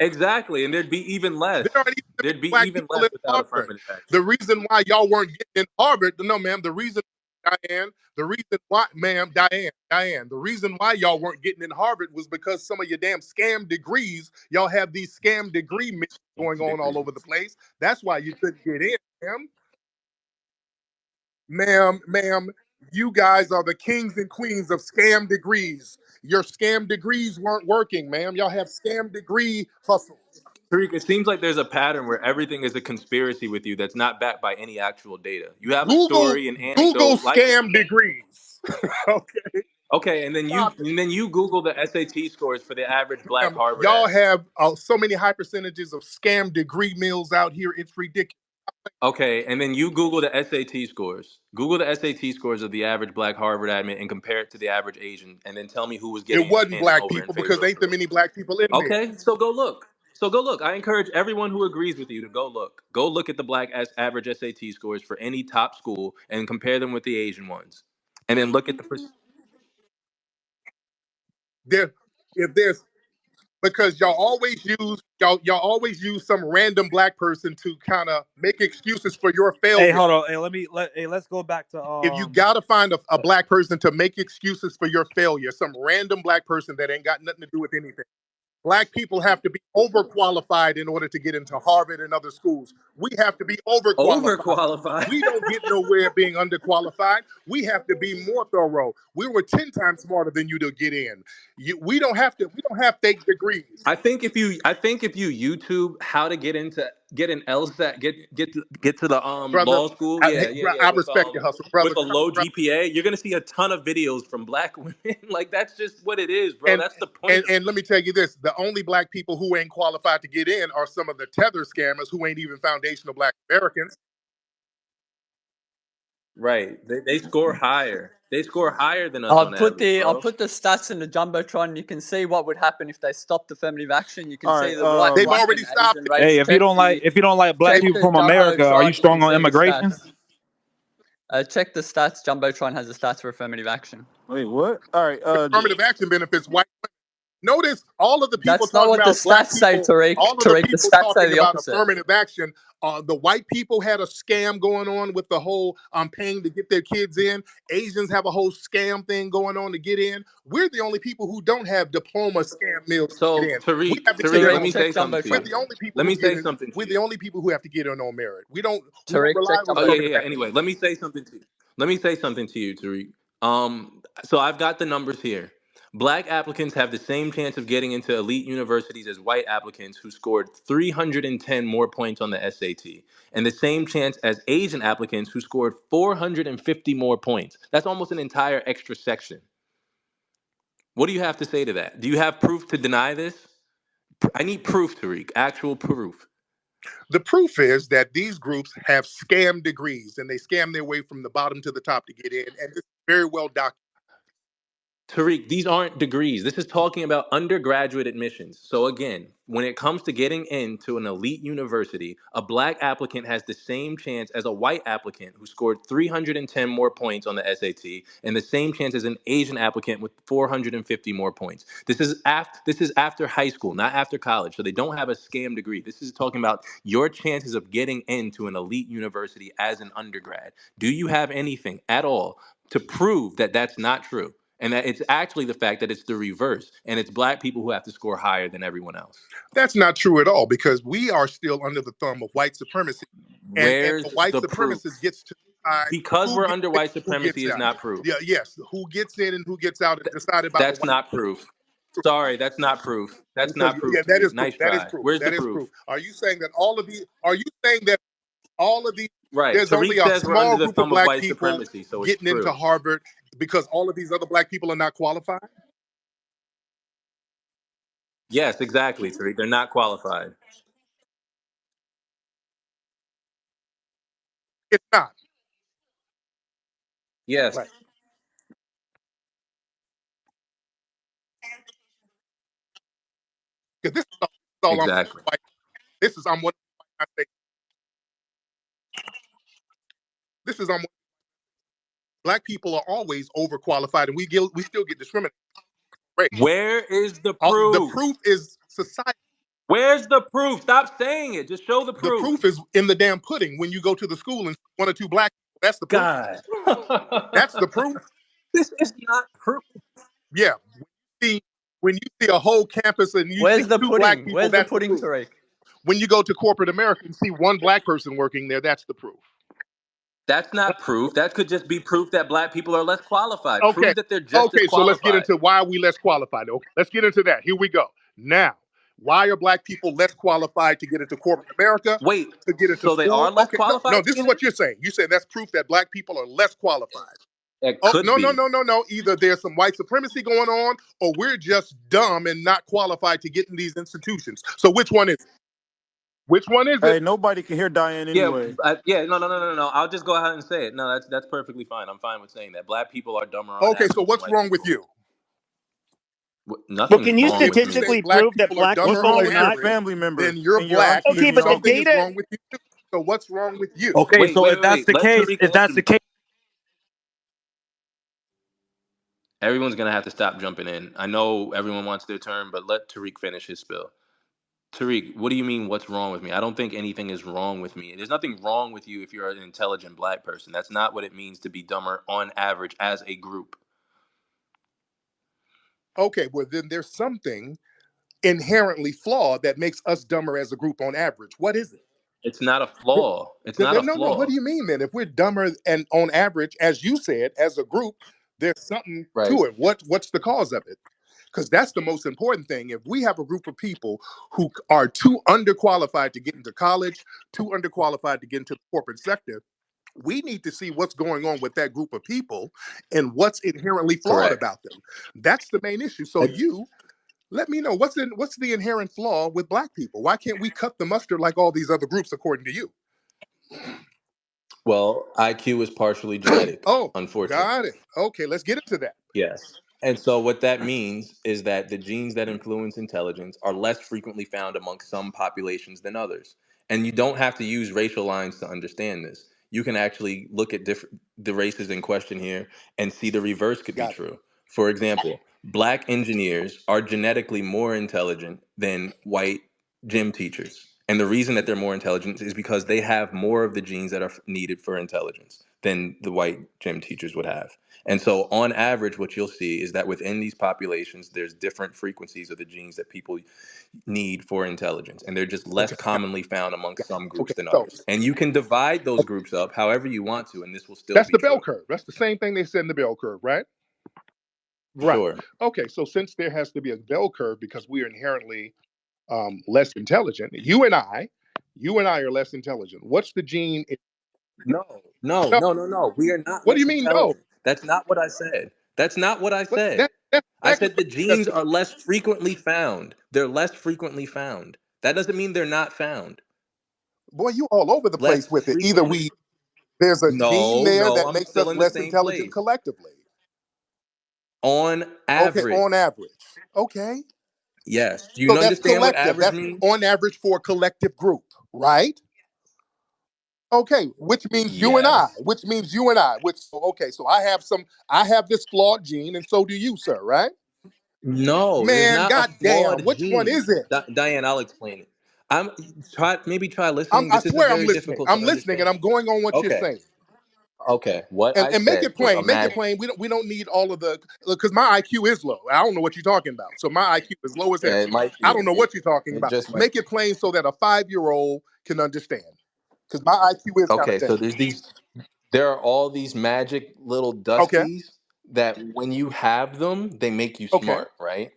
Exactly. And there'd be even less. There aren't even that many There'd be black even people less in without Harvard. affirmative action. The reason why y'all weren't getting in Harvard, no, ma'am, the reason, Diane, the reason why, ma'am, Diane, the reason why y'all weren't getting in Harvard was because some of your damn scam degrees, y'all have these scam degree missions going on all over the place. That's why you couldn't get in, ma'am. Ma'am, you guys are the kings and queens of scam degrees. Your scam degrees weren't working, ma'am. Y'all have scam degree hustles. Tariq, it seems like there's a pattern where everything is a conspiracy with you that's not backed by any actual data. You have a Google story, an Google anecdote, like scam degrees. Okay, okay, and then you stop it. and then you Google the SAT scores for the average black Harvard Y'all admin. have so many high percentages of scam degree mills out here. It's ridiculous. Okay, and then you Google the SAT scores. Google the SAT scores of the average black Harvard admin and compare it to the average Asian, and then tell me who was It getting in wasn't black over in people because favor of ain't there who. many black people in there. Okay, so go look. So go look. I encourage everyone who agrees with you to go look. Go look at the black average SAT scores for any top school and compare them with the Asian ones, and then look at the. There, if there's because y'all always use some random black person to kind of make excuses for your Hey, failure. hold on. Hey, let's go back to If you gotta find a black person to make excuses for your failure, some random black person that ain't got nothing to do with anything. Black people have to be overqualified in order to get into Harvard and other schools. We have to be overqualified. Overqualified. We don't get nowhere being underqualified. We have to be more thorough. We were 10 times smarter than you to get in. We don't have fake degrees. I think if you YouTube how to get into get an LSAT, get to the brother. law school. Hey, I respect your hustle, brother. With a low Brother, GPA, you're gonna see a ton of videos from black women. Like that's just what it is, bro. and That's the point. and let me tell you this: the only black people who ain't qualified to get in are some of the tether scammers who ain't even foundational black Americans. Right. They score higher. They score higher than us I'll on put average, the bro. stats in the jumbotron. You can see what would happen if they stopped affirmative action. You can All see right. the white, They've black, already and stopped Asian it. rates. Hey, if you don't like black Check people the from America, are you jumbotron. You strong can on see the immigration? stats. Check the stats. Jumbotron has the stats for affirmative action. Wait, what? All right. Affirmative action benefits white women. Notice all of the people That's not talking what the about black stats say, people, Tariq. all of the Tariq, the people stats say talking the about opposite. affirmative action. The white people had a scam going on with the whole paying to get their kids in. Asians have a whole scam thing going on to get in. We're the only people who don't have diploma scam mills to So get in. We Tariq, have to get in let Tariq, on me check say merit. something to We're you. jumbotron. the only people Let who me get say in. something to We're you. the only people who have to get in on merit. We don't Tariq, rely check on Oh yeah, affirmative yeah. jumbotron. action. Anyway, let me say something to you. Let me say something to you, Tariq. So I've got the numbers here. Black applicants have the same chance of getting into elite universities as white applicants who scored 310 more points on the SAT, and the same chance as Asian applicants who scored 450 more points. That's almost an entire extra section. What do you have to say to that? Do you have proof to deny this? I need proof, Tariq. Actual proof. The proof is that these groups have scam degrees and they scam their way from the bottom to the top to get in, and this is very well documented. Tariq, these aren't degrees. This is talking about undergraduate admissions. So again, when it comes to getting into an elite university, a black applicant has the same chance as a white applicant who scored 310 more points on the SAT, and the same chance as an Asian applicant with 450 more points. This is after high school, not after college. So they don't have a scam degree. This is talking about your chances of getting into an elite university as an undergrad. Do you have anything at all to prove that that's not true? And that it's actually the fact that it's the reverse, and it's black people who have to score higher than everyone else. That's not true at all because we are still under the thumb of white supremacy, and Where's the white the proof? supremacist gets to decide Because who we're gets under in, white who gets supremacy is out. not proof. Yeah, yes, who gets in and who gets out is decided by the That's white. not proof. Sorry, that's not proof. That's Because not proof, yeah, that Tariq. is proof. Nice That is try. proof. Where's the That is proof? proof. Are you saying that all of these? Are you saying that all of these? Right. There's only Tariq a says we're under small the group of thumb of black white people supremacy, so it's getting into true. Harvard because all of these other black people are not qualified? Yes, exactly, Tariq. They're not qualified. It's not. Yes, Right. Because this is all I'm exactly. white. This is I'm what I say. This is I'm black people are always overqualified, and we still get discriminated. Right. Where is the The proof? proof is society. Where's the proof? Stop saying it. Just show the The proof. proof is in the damn pudding when you go to the school and see one or two black people. That's the proof. God. That's the proof. This is not proof. Yeah. See, when you see a whole campus and you see Where's the two black pudding? people, Where's the that's the pudding, proof. Tariq? When you go to corporate America and see one black person working there, that's the proof. That's not proof. That could just be proof that black people are less qualified. Okay. Prove that they're just as Okay, so let's get qualified. into why are we less qualified. Okay, let's get into that. Here we go. Now, why are black people less qualified to get into corporate America, Wait, to get into so they are school? less Okay, no, no, qualified to this is get in? what you're saying. You said that's proof that black people are less qualified. It Oh, could no, no, be. no, no, no. Either there's some white supremacy going on, or we're just dumb and not qualified to get in these institutions. So which one is it? Which one is it? Hey, nobody can hear Diane Yeah, anyway. no. I'll just go ahead and say it. No, that's perfectly fine. I'm fine with saying that. Black people are dumber on Okay, so average than what's white wrong with people. you? Well, Nothing is can you Okay, wrong if with you me. say statistically black prove that people are black What's dumber people wrong on are with your not? average, family then members you're and your black, aunties Okay, and your but the something uncles? is data. wrong with you too. So what's wrong with you? Okay, Wait, so wait, if wait, that's wait. the Let case, Tariq if answer that's the me. case, Everyone's gonna have to stop jumping in. I know everyone wants their turn, but let Tariq finish his spill. Tariq, what do you mean what's wrong with me? I don't think anything is wrong with me. There's nothing wrong with you if you're an intelligent black person. That's not what it means to be dumber on average as a group. Okay, well then there's something inherently flawed that makes us dumber as a group on average. What is it? It's not a flaw. It's not a No, no. What flaw. do you mean then? If we're dumber and on average, as you said, as a group, there's something Right. to it. What's the cause of it? because that's the most important thing. If we have a group of people who are too underqualified to get into college, too underqualified to get into the corporate sector, we need to see what's going on with that group of people and what's inherently flawed Correct. about them. That's the main issue. So you let me know what's the inherent flaw with black people. Why can't we cut the mustard like all these other groups, according to you? Well, IQ is partially genetic, Oh, unfortunately. got it. Okay, let's get into that. Yes. And so what that means is that the genes that influence intelligence are less frequently found amongst some populations than others. And you don't have to use racial lines to understand this. You can actually look at the races in question here and see the reverse could be Got it. true. For example, black engineers are genetically more intelligent than white gym teachers. And the reason that they're more intelligent is because they have more of the genes that are needed for intelligence than the white gym teachers would have. And so, on average, what you'll see is that within these populations, there's different frequencies of the genes that people need for intelligence, and they're just less Okay, commonly found amongst some okay. groups than So others. And you can divide those groups up however you want to, and this will still that's be the bell true. curve. That's the same thing they said in the bell curve, right? Right. Sure. Okay, so since there has to be a bell curve because we are inherently less intelligent, you and I are less intelligent. What's the gene? No, no, No. no, no, no. We are not What do you less mean no? intelligent. That's not what I said. That's not what I What said. that's I exactly said what the you just genes said. are less frequently found. They're less frequently found. That doesn't mean they're not found. Boy, you all over the Less place with it. Either frequently. there's a gene No, there no, that I'm makes still us in the less same intelligent place. collectively. On Okay, average. on average. Okay. Yes. Do you So that's understand what collective. average That's means? on average for a collective group, right? Okay, which means you and I, Yes. which means you and I, which okay, so I have this flawed gene, and so do you, sir, right? No, there's Man, not a goddamn, flawed which one gene. is it? Diane, I'll explain it. I'm try listening. I This isn't swear I'm very listening. difficult to I'm listening, and understand. I'm going on what you're Okay. saying. Okay. What I And make said it was a plain. Make it match. plain. We don't need all of the because my IQ is low. I don't know what you're talking about. So my IQ is low as hell. It might I be. don't know what you're talking It about. just might Make be. it plain so that a 5-year-old can understand. Because my IQ is kind of Okay, so thin. there are all these magic little Okay. dusties that when you have them, they make you Okay. smart, right?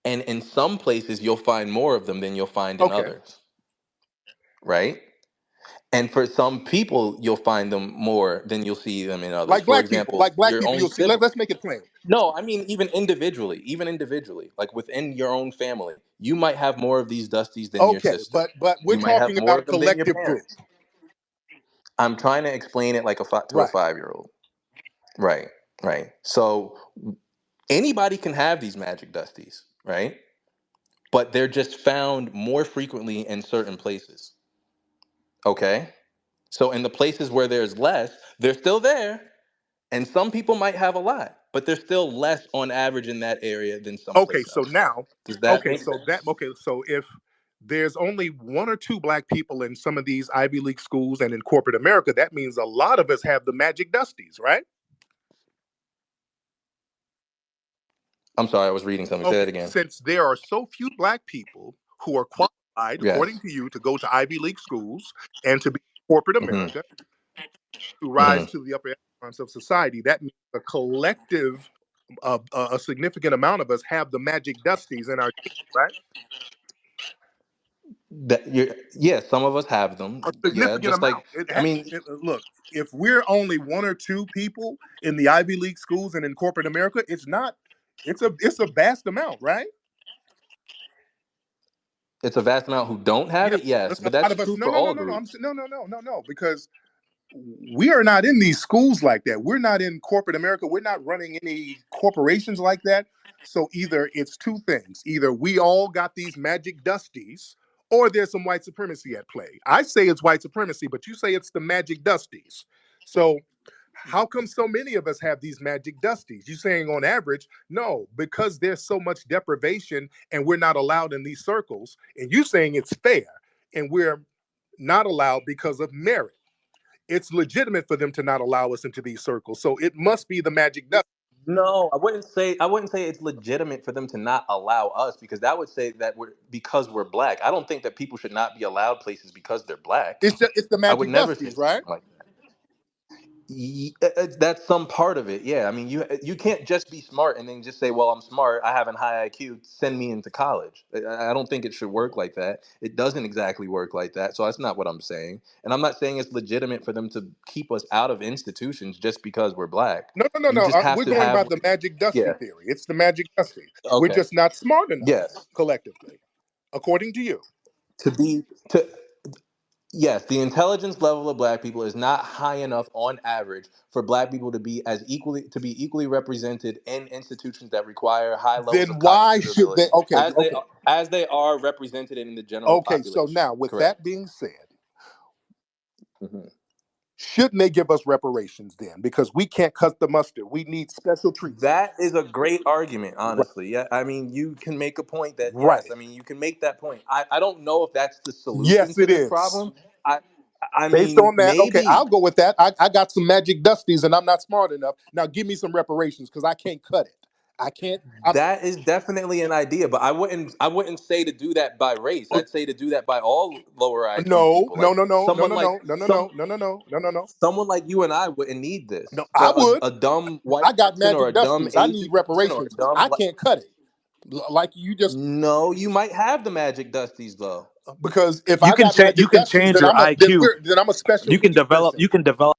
And in some places you'll find more of them than you'll find in Okay. others, right? And for some people, you'll find them more than you'll see them in others. For example, Like black your people, own you'll see. sibling. Let's make it plain. No, I mean even individually, like within your own family, you might have more of these dusties than your Okay, sister. but we're You might have talking more about of a them than your collective group, parents. I'm trying to explain it like to a right? 5-year-old. Right, right. So anybody can have these magic dusties, right? But they're just found more frequently in certain places. Okay? So in the places where there's less, they're still there. And some people might have a lot, but they're still less on average in that area than Okay, someplace so else. now, Does that make sense? so if there's only one or two black people in some of these Ivy League schools and in corporate America, that means a lot of us have the magic dusties, right? I'm sorry, I was reading something. Say Okay, that again. since there are so few black people who are qualified, according Yes. to you, to go to Ivy League schools and to be corporate Hmm. America, to rise Hmm. to the upper echelons of society, that means a collective, a significant amount of us have the magic dusties in our genes, right? Yeah, some of us have them. A Yeah, significant just amount. like I mean, Look, if we're only one or two people in the Ivy League schools and in corporate America, it's not. It's a vast amount, right? it's a vast amount who don't have Yeah, it. Yes, that's a but lot that's of us. true No, for no, no, all no, no. groups. No, because we are not in these schools like that. We're not in corporate America. We're not running any corporations like that. So either it's two things. Either we all got these magic dusties or there's some white supremacy at play. I say it's white supremacy, but you say it's the magic dusties. So how come so many of us have these magic dusties? You saying on average? No, because there's so much deprivation and we're not allowed in these circles. And you saying it's fair and we're not allowed because of merit. It's legitimate for them to not allow us into these circles. So it must be the magic dust. No, I wouldn't say it's legitimate for them to not allow us because that would say that we're black. I don't think that people should not be allowed places because they're black. It's the I would magic never say dusties, right? something like that. That's some part of it. Yeah, I mean, you can't just be smart and then just say, "Well, I'm smart. I have a high IQ. Send me into college." I don't think it should work like that. It doesn't exactly work like that. So that's not what I'm saying. And I'm not saying it's legitimate for them to keep us out of institutions just because we're black. No, no, no, You no. just have We're to going by have. the magic dusty Yeah. theory. It's the magic dusty. We're Okay. just not smart enough Yes. collectively, according to you. To be to Yes, the intelligence level of black people is not high enough on average for black people to be equally represented in institutions that require high levels of Then why cognitive should they? ability Okay, okay, as they are represented in the general okay. So population. now, with Correct. that being said, Mhm. shouldn't they give us reparations then? Because we can't cut the mustard. We need special treatment. That is a great argument, Right. honestly. Yeah, I mean, you can make a point that yes, Right. I mean, you can make that point. I don't know if that's the solution Yes, to it this is. problem. I I Based mean, on that, okay, I'll maybe. go with that. I got some magic dusties and I'm not smart enough. Now give me some reparations because I can't cut it. I can't. That is definitely an idea, but I wouldn't say to do that by race. I'd say to do that by all lower IQ No, people. no, Like no, no, no, someone no, like no, no, no, some no, no, no, no, no, no, no. someone like you and I wouldn't need this. No, I But would. a dumb white I got person or magic a dumb dusties. I need Asian person or a reparations. dumb I black. can't cut it. Like you just No, you might have the magic dusties though. because if You I can got change. You magic can dusties, change then your IQ. then I'm a special You can needs develop. person. You can develop.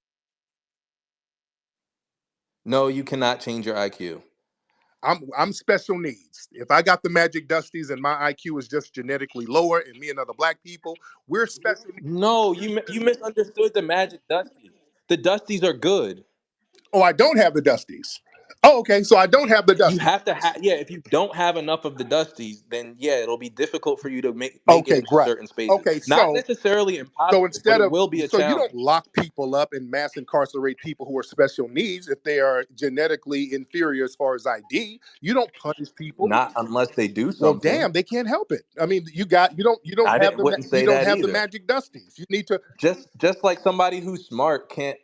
No, you cannot change your IQ. I'm special needs. If I got the magic dusties and my IQ is just genetically lower, and me and other black people, we're special. No, you misunderstood the magic dusties. The dusties are good. Oh, I don't have the dusties. Oh, okay. So I don't have the You dusties. have to have, yeah, if you don't have enough of the dusties, then yeah, it'll be difficult for you to make it Okay, into great. certain spaces. Okay, Not necessarily so impossible, but instead it of will be a so you don't challenge. lock people up and mass incarcerate people who are special needs if they are genetically inferior as far as ID. You don't punish people. Not unless they do Well, something. damn, they can't help it. I mean, you don't I have didn't wouldn't you say don't that have the either. magic dusties. You need to. Just like somebody who's smart can't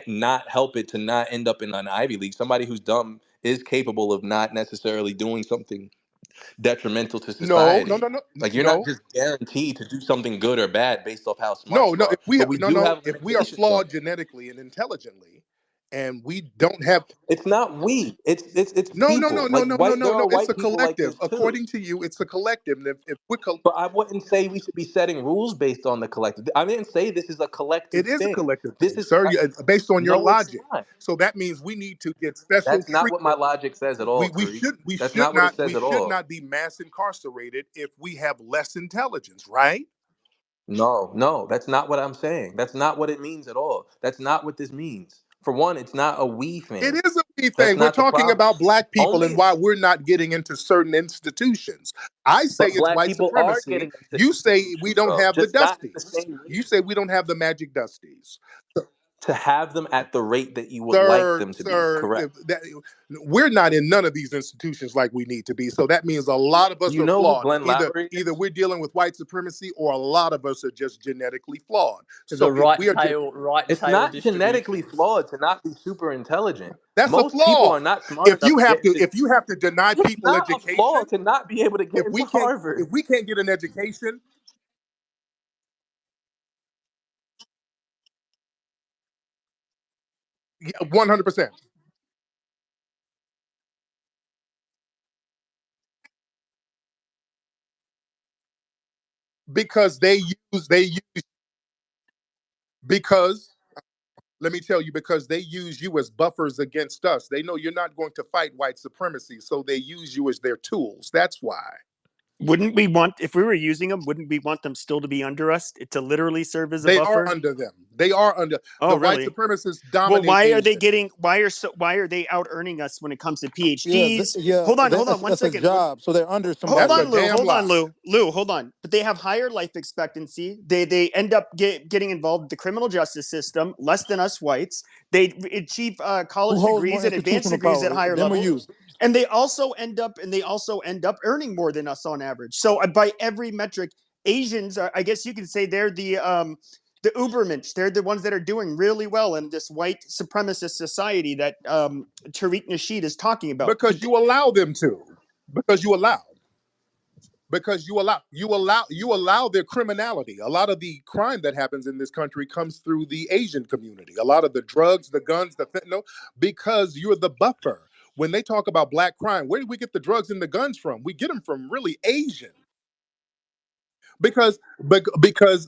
not help it to not end up in an Ivy League. Somebody who's dumb is capable of not necessarily doing something detrimental to No, no, society. no, no, Like you're not no, just guaranteed to do something good or bad based off how smart no, you no. are. But we do have If we are limitations on flawed it. genetically and intelligently, and we don't have It's not we. It's no, no, no, people. no, Like no, no, there no, no. are It's white a people like collective. this too. According to you, it's a collective. And if But I wouldn't say we should be setting rules based on the collective. I didn't say this is a collective it is a thing. collective This thing, is sir. Based on your no, it's logic. not. So that means we need to get special That's not what my treatment. logic says at all, Tariq. That's not what it says We at should all. not be mass incarcerated if we have less intelligence, right? No, no, that's not what I'm saying. That's not what it means at all. That's not what this means. For one, it's not a we It thing. is a key That's thing. We're not the talking problem. about black people and Only, why we're not getting into certain institutions. I say but it's black white people are supremacy. getting into You say we institutions don't though, have the just not at the dusties. same You rate. say we don't have the magic dusties. To have them at the rate that you would like Sir, them to be. sir, Correct. we're not in none of these institutions like we need to be. So that means a lot of Do us you are know who flawed. Glenn Lowry Either is? we're dealing with white supremacy or a lot of us are just genetically flawed. To the So if we are, right It's tail not genetically distribution. flawed to not be super intelligent. that's a Most people flaw. are not smart enough to get to. If you have to deny It's people not a flaw education, to not be able to get into if Harvard. we can't get an education, yeah, 100%. Because they use because let me tell you, because they use you as buffers against us. They know you're not going to fight white supremacy, so they use you as their tools. That's why. Wouldn't we want, if we were using them, wouldn't we want them still to be under us to literally serve as a They are buffer? under them. They are under Oh, the white really? supremacists Well, dominate why are they Asia. getting? Why are they out earning us when it comes to Yeah, PhDs? yeah, Hold on, one that's a second. job. So they're under Hold That's somebody. a on, Lou. damn Hold on, lie. Lou. Hold on. But they have higher life expectancy. They end up getting involved with the criminal justice system less than us whites. They achieve Who college holds more degrees and advanced institutional degrees at power, higher them or levels. you? And they also end up earning more than us on average. So by every metric, Asians, I guess you can say they're the Ubermensch. They're the ones that are doing really well in this white supremacist society that Tariq Nasheed is talking about. Because you allow them to. Because you allow. because you allow their criminality. A lot of the crime that happens in this country comes through the Asian community. A lot of the drugs, the guns, the fentanyl, because you're the buffer. When they talk about black crime, where do we get the drugs and the guns from? We get them from really Asian, because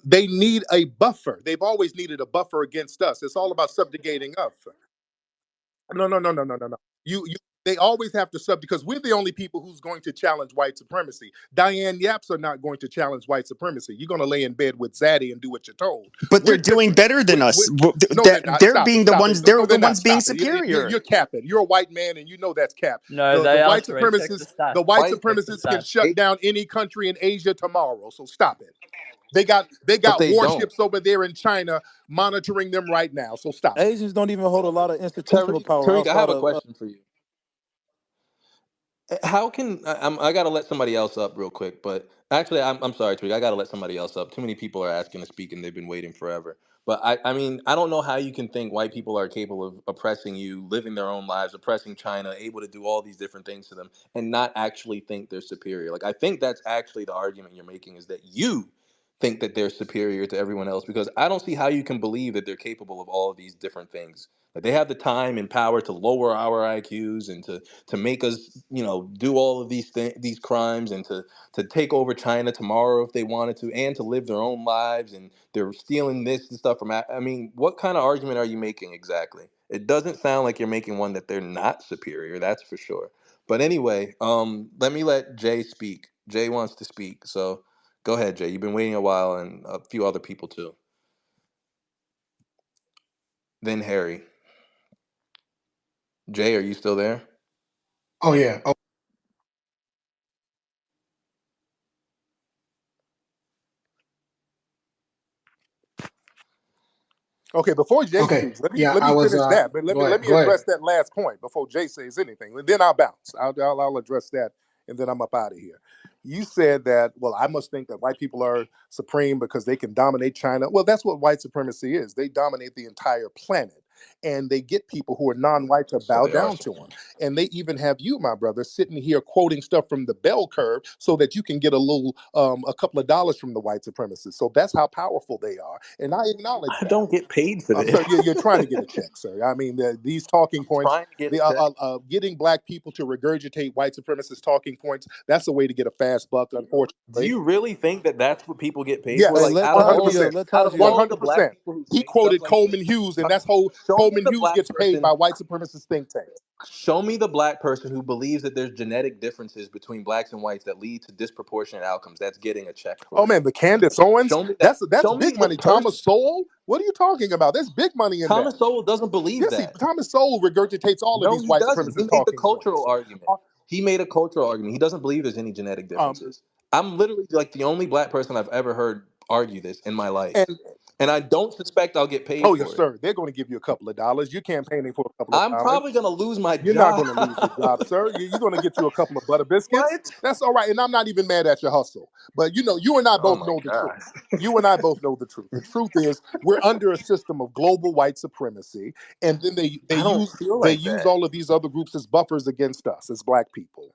they need a buffer. They've always needed a buffer against us. It's all about subjugating us. No, no, no, no, no, no, no. They always have to because we're the only people who's going to challenge white supremacy. Diane Yaps are not going to challenge white supremacy. You're going to lay in bed with Zaddy and do what you're told. But they're We're doing different. better than us. No, they're not. They're Stop it. being the Stop it. ones. They're No, the they're not. ones being Stop it. superior. You're capping. You're a white man, and you know that's cap. No, The they are white three. Check the supremacists, stats. the white White, Check the supremacists can stats. shut down any country in Asia tomorrow. So stop it. They got but they don't. warships over there in China monitoring them right now. So stop it. Asians don't even hold a lot of institutional power Tariq, I outside have a of. question for you. How can I got to let somebody else up real quick? But actually, I'm sorry, Tariq. I got to let somebody else up. Too many people are asking to speak, and they've been waiting forever. But I mean, I don't know how you can think white people are capable of oppressing you, living their own lives, oppressing China, able to do all these different things to them, and not actually think they're superior. Like I think that's actually the argument you're making is that you think that they're superior to everyone else because I don't see how you can believe that they're capable of all of these different things. Like they have the time and power to lower our IQs and to make us, do all of these crimes and to take over China tomorrow if they wanted to, and to live their own lives. And they're stealing this and stuff from. I mean, what kind of argument are you making exactly? It doesn't sound like you're making one that they're not superior. That's for sure. But anyway, let me let Jay speak. Jay wants to speak, so go ahead, Jay. You've been waiting a while, and a few other people too. Then Harry. Jay, are you still there? Oh yeah. Oh, Okay, before Jay okay. speaks, let me Yeah, let I me was. finish that. But let Go me let ahead. me Go ahead. address that last point before Jay says anything, and then I'll bounce. I'll address that, and then I'm up out of here. You said that. Well, I must think that white people are supreme because they can dominate China. Well, that's what white supremacy is. They dominate the entire planet, and they get people who are non-white to So bow they are down to them. supreme. And they even have you, my brother, sitting here quoting stuff from the bell curve so that you can get a couple of dollars from the white supremacists. So that's how powerful they are, and I acknowledge I that. don't get paid for this. Sir, you're trying to get a check, sir. I mean, these talking I'm points, trying to get a the check. getting black people to regurgitate white supremacist talking points, that's a way to get a fast buck, Do unfortunately. you really think that that's what people get paid for? Hey, Yes, Like let out of all Taji the up. 100%. Let out of Taji up. all the black 100%. people who He say stuff quoted like this, Coleman Hughes, and that's whole show me Coleman the Hughes black gets paid by person. white supremacist think tanks. Show me the black person who believes that there's genetic differences between blacks and whites that lead to disproportionate outcomes. That's getting a check Oh for it. man, the Candace Owens, Show me that. that's Show me big the money. person. Thomas Sowell, what are you talking about? There's big money in that. Thomas Sowell doesn't believe Yes, that. Thomas Sowell regurgitates all of No, these he white doesn't. He supremacist made the talking cultural points. argument. He made a cultural argument. He doesn't believe there's any genetic Um, differences. I'm literally like the only black person I've ever heard argue this in my life. and And I don't suspect I'll get paid oh yes, for it. sir. They're going to give you a couple of dollars. You're campaigning for a couple of I'm dollars. probably going to lose my You're not job. going to lose your job, sir. You're going to get you a couple of butter biscuits. What? That's all right. And I'm not even mad at your hustle. But you and I Oh both my know the truth. gosh. You and I both know the truth. The truth is we're under a system of global white supremacy, and then they I don't use feel they like use that. all of these other groups as buffers against us as black people.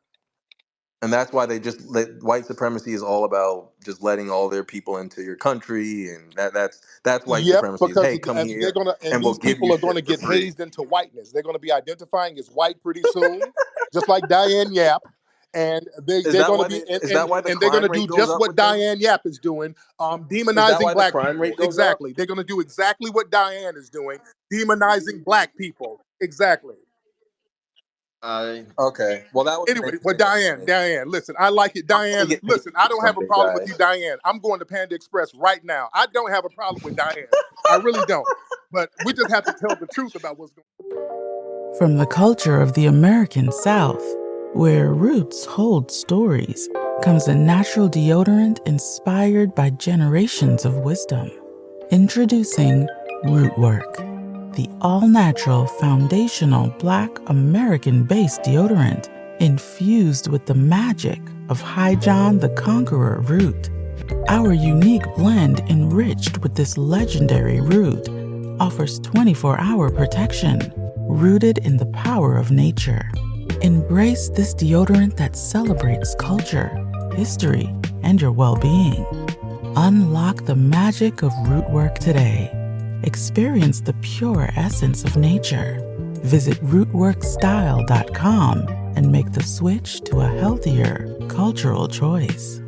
And that's why they just let white supremacy is all about just letting all their people into your country, and that's white Yep, supremacy is, because hey, come they're here gonna, and and we'll these give people you are going to shit for get free. hazed into whiteness. They're going to be identifying as white pretty soon, just like Diane Yap, and Is they're that going to why be, the and they're going to crime do rate goes just up what with them? Diane Yap is doing, Is that demonizing why the black crime people. rate goes up? Exactly, they're going to do exactly what Diane is doing, demonizing black people. Exactly. Okay. Well, that was an Anyway, well, interesting Diane, explanation. Diane, listen, I like it. I'm gonna Diane, get paid listen, I don't have a someday, problem with you, guys. Diane. I'm going to Panda Express right now. I don't have a problem with Diane. I really don't. But we just have to tell the truth about what's going on. From the culture of the American South, where roots hold stories, comes a natural deodorant inspired by generations of wisdom. Introducing Rootwork, the all-natural foundational Black American-based deodorant infused with the magic of High John the Conqueror root. Our unique blend enriched with this legendary root offers 24-hour protection, rooted in the power of nature. Embrace this deodorant that celebrates culture history, and your well-being. Unlock the magic of root work today. Experience the pure essence of nature. Visit rootworkstyle.com and make the switch to a healthier cultural choice.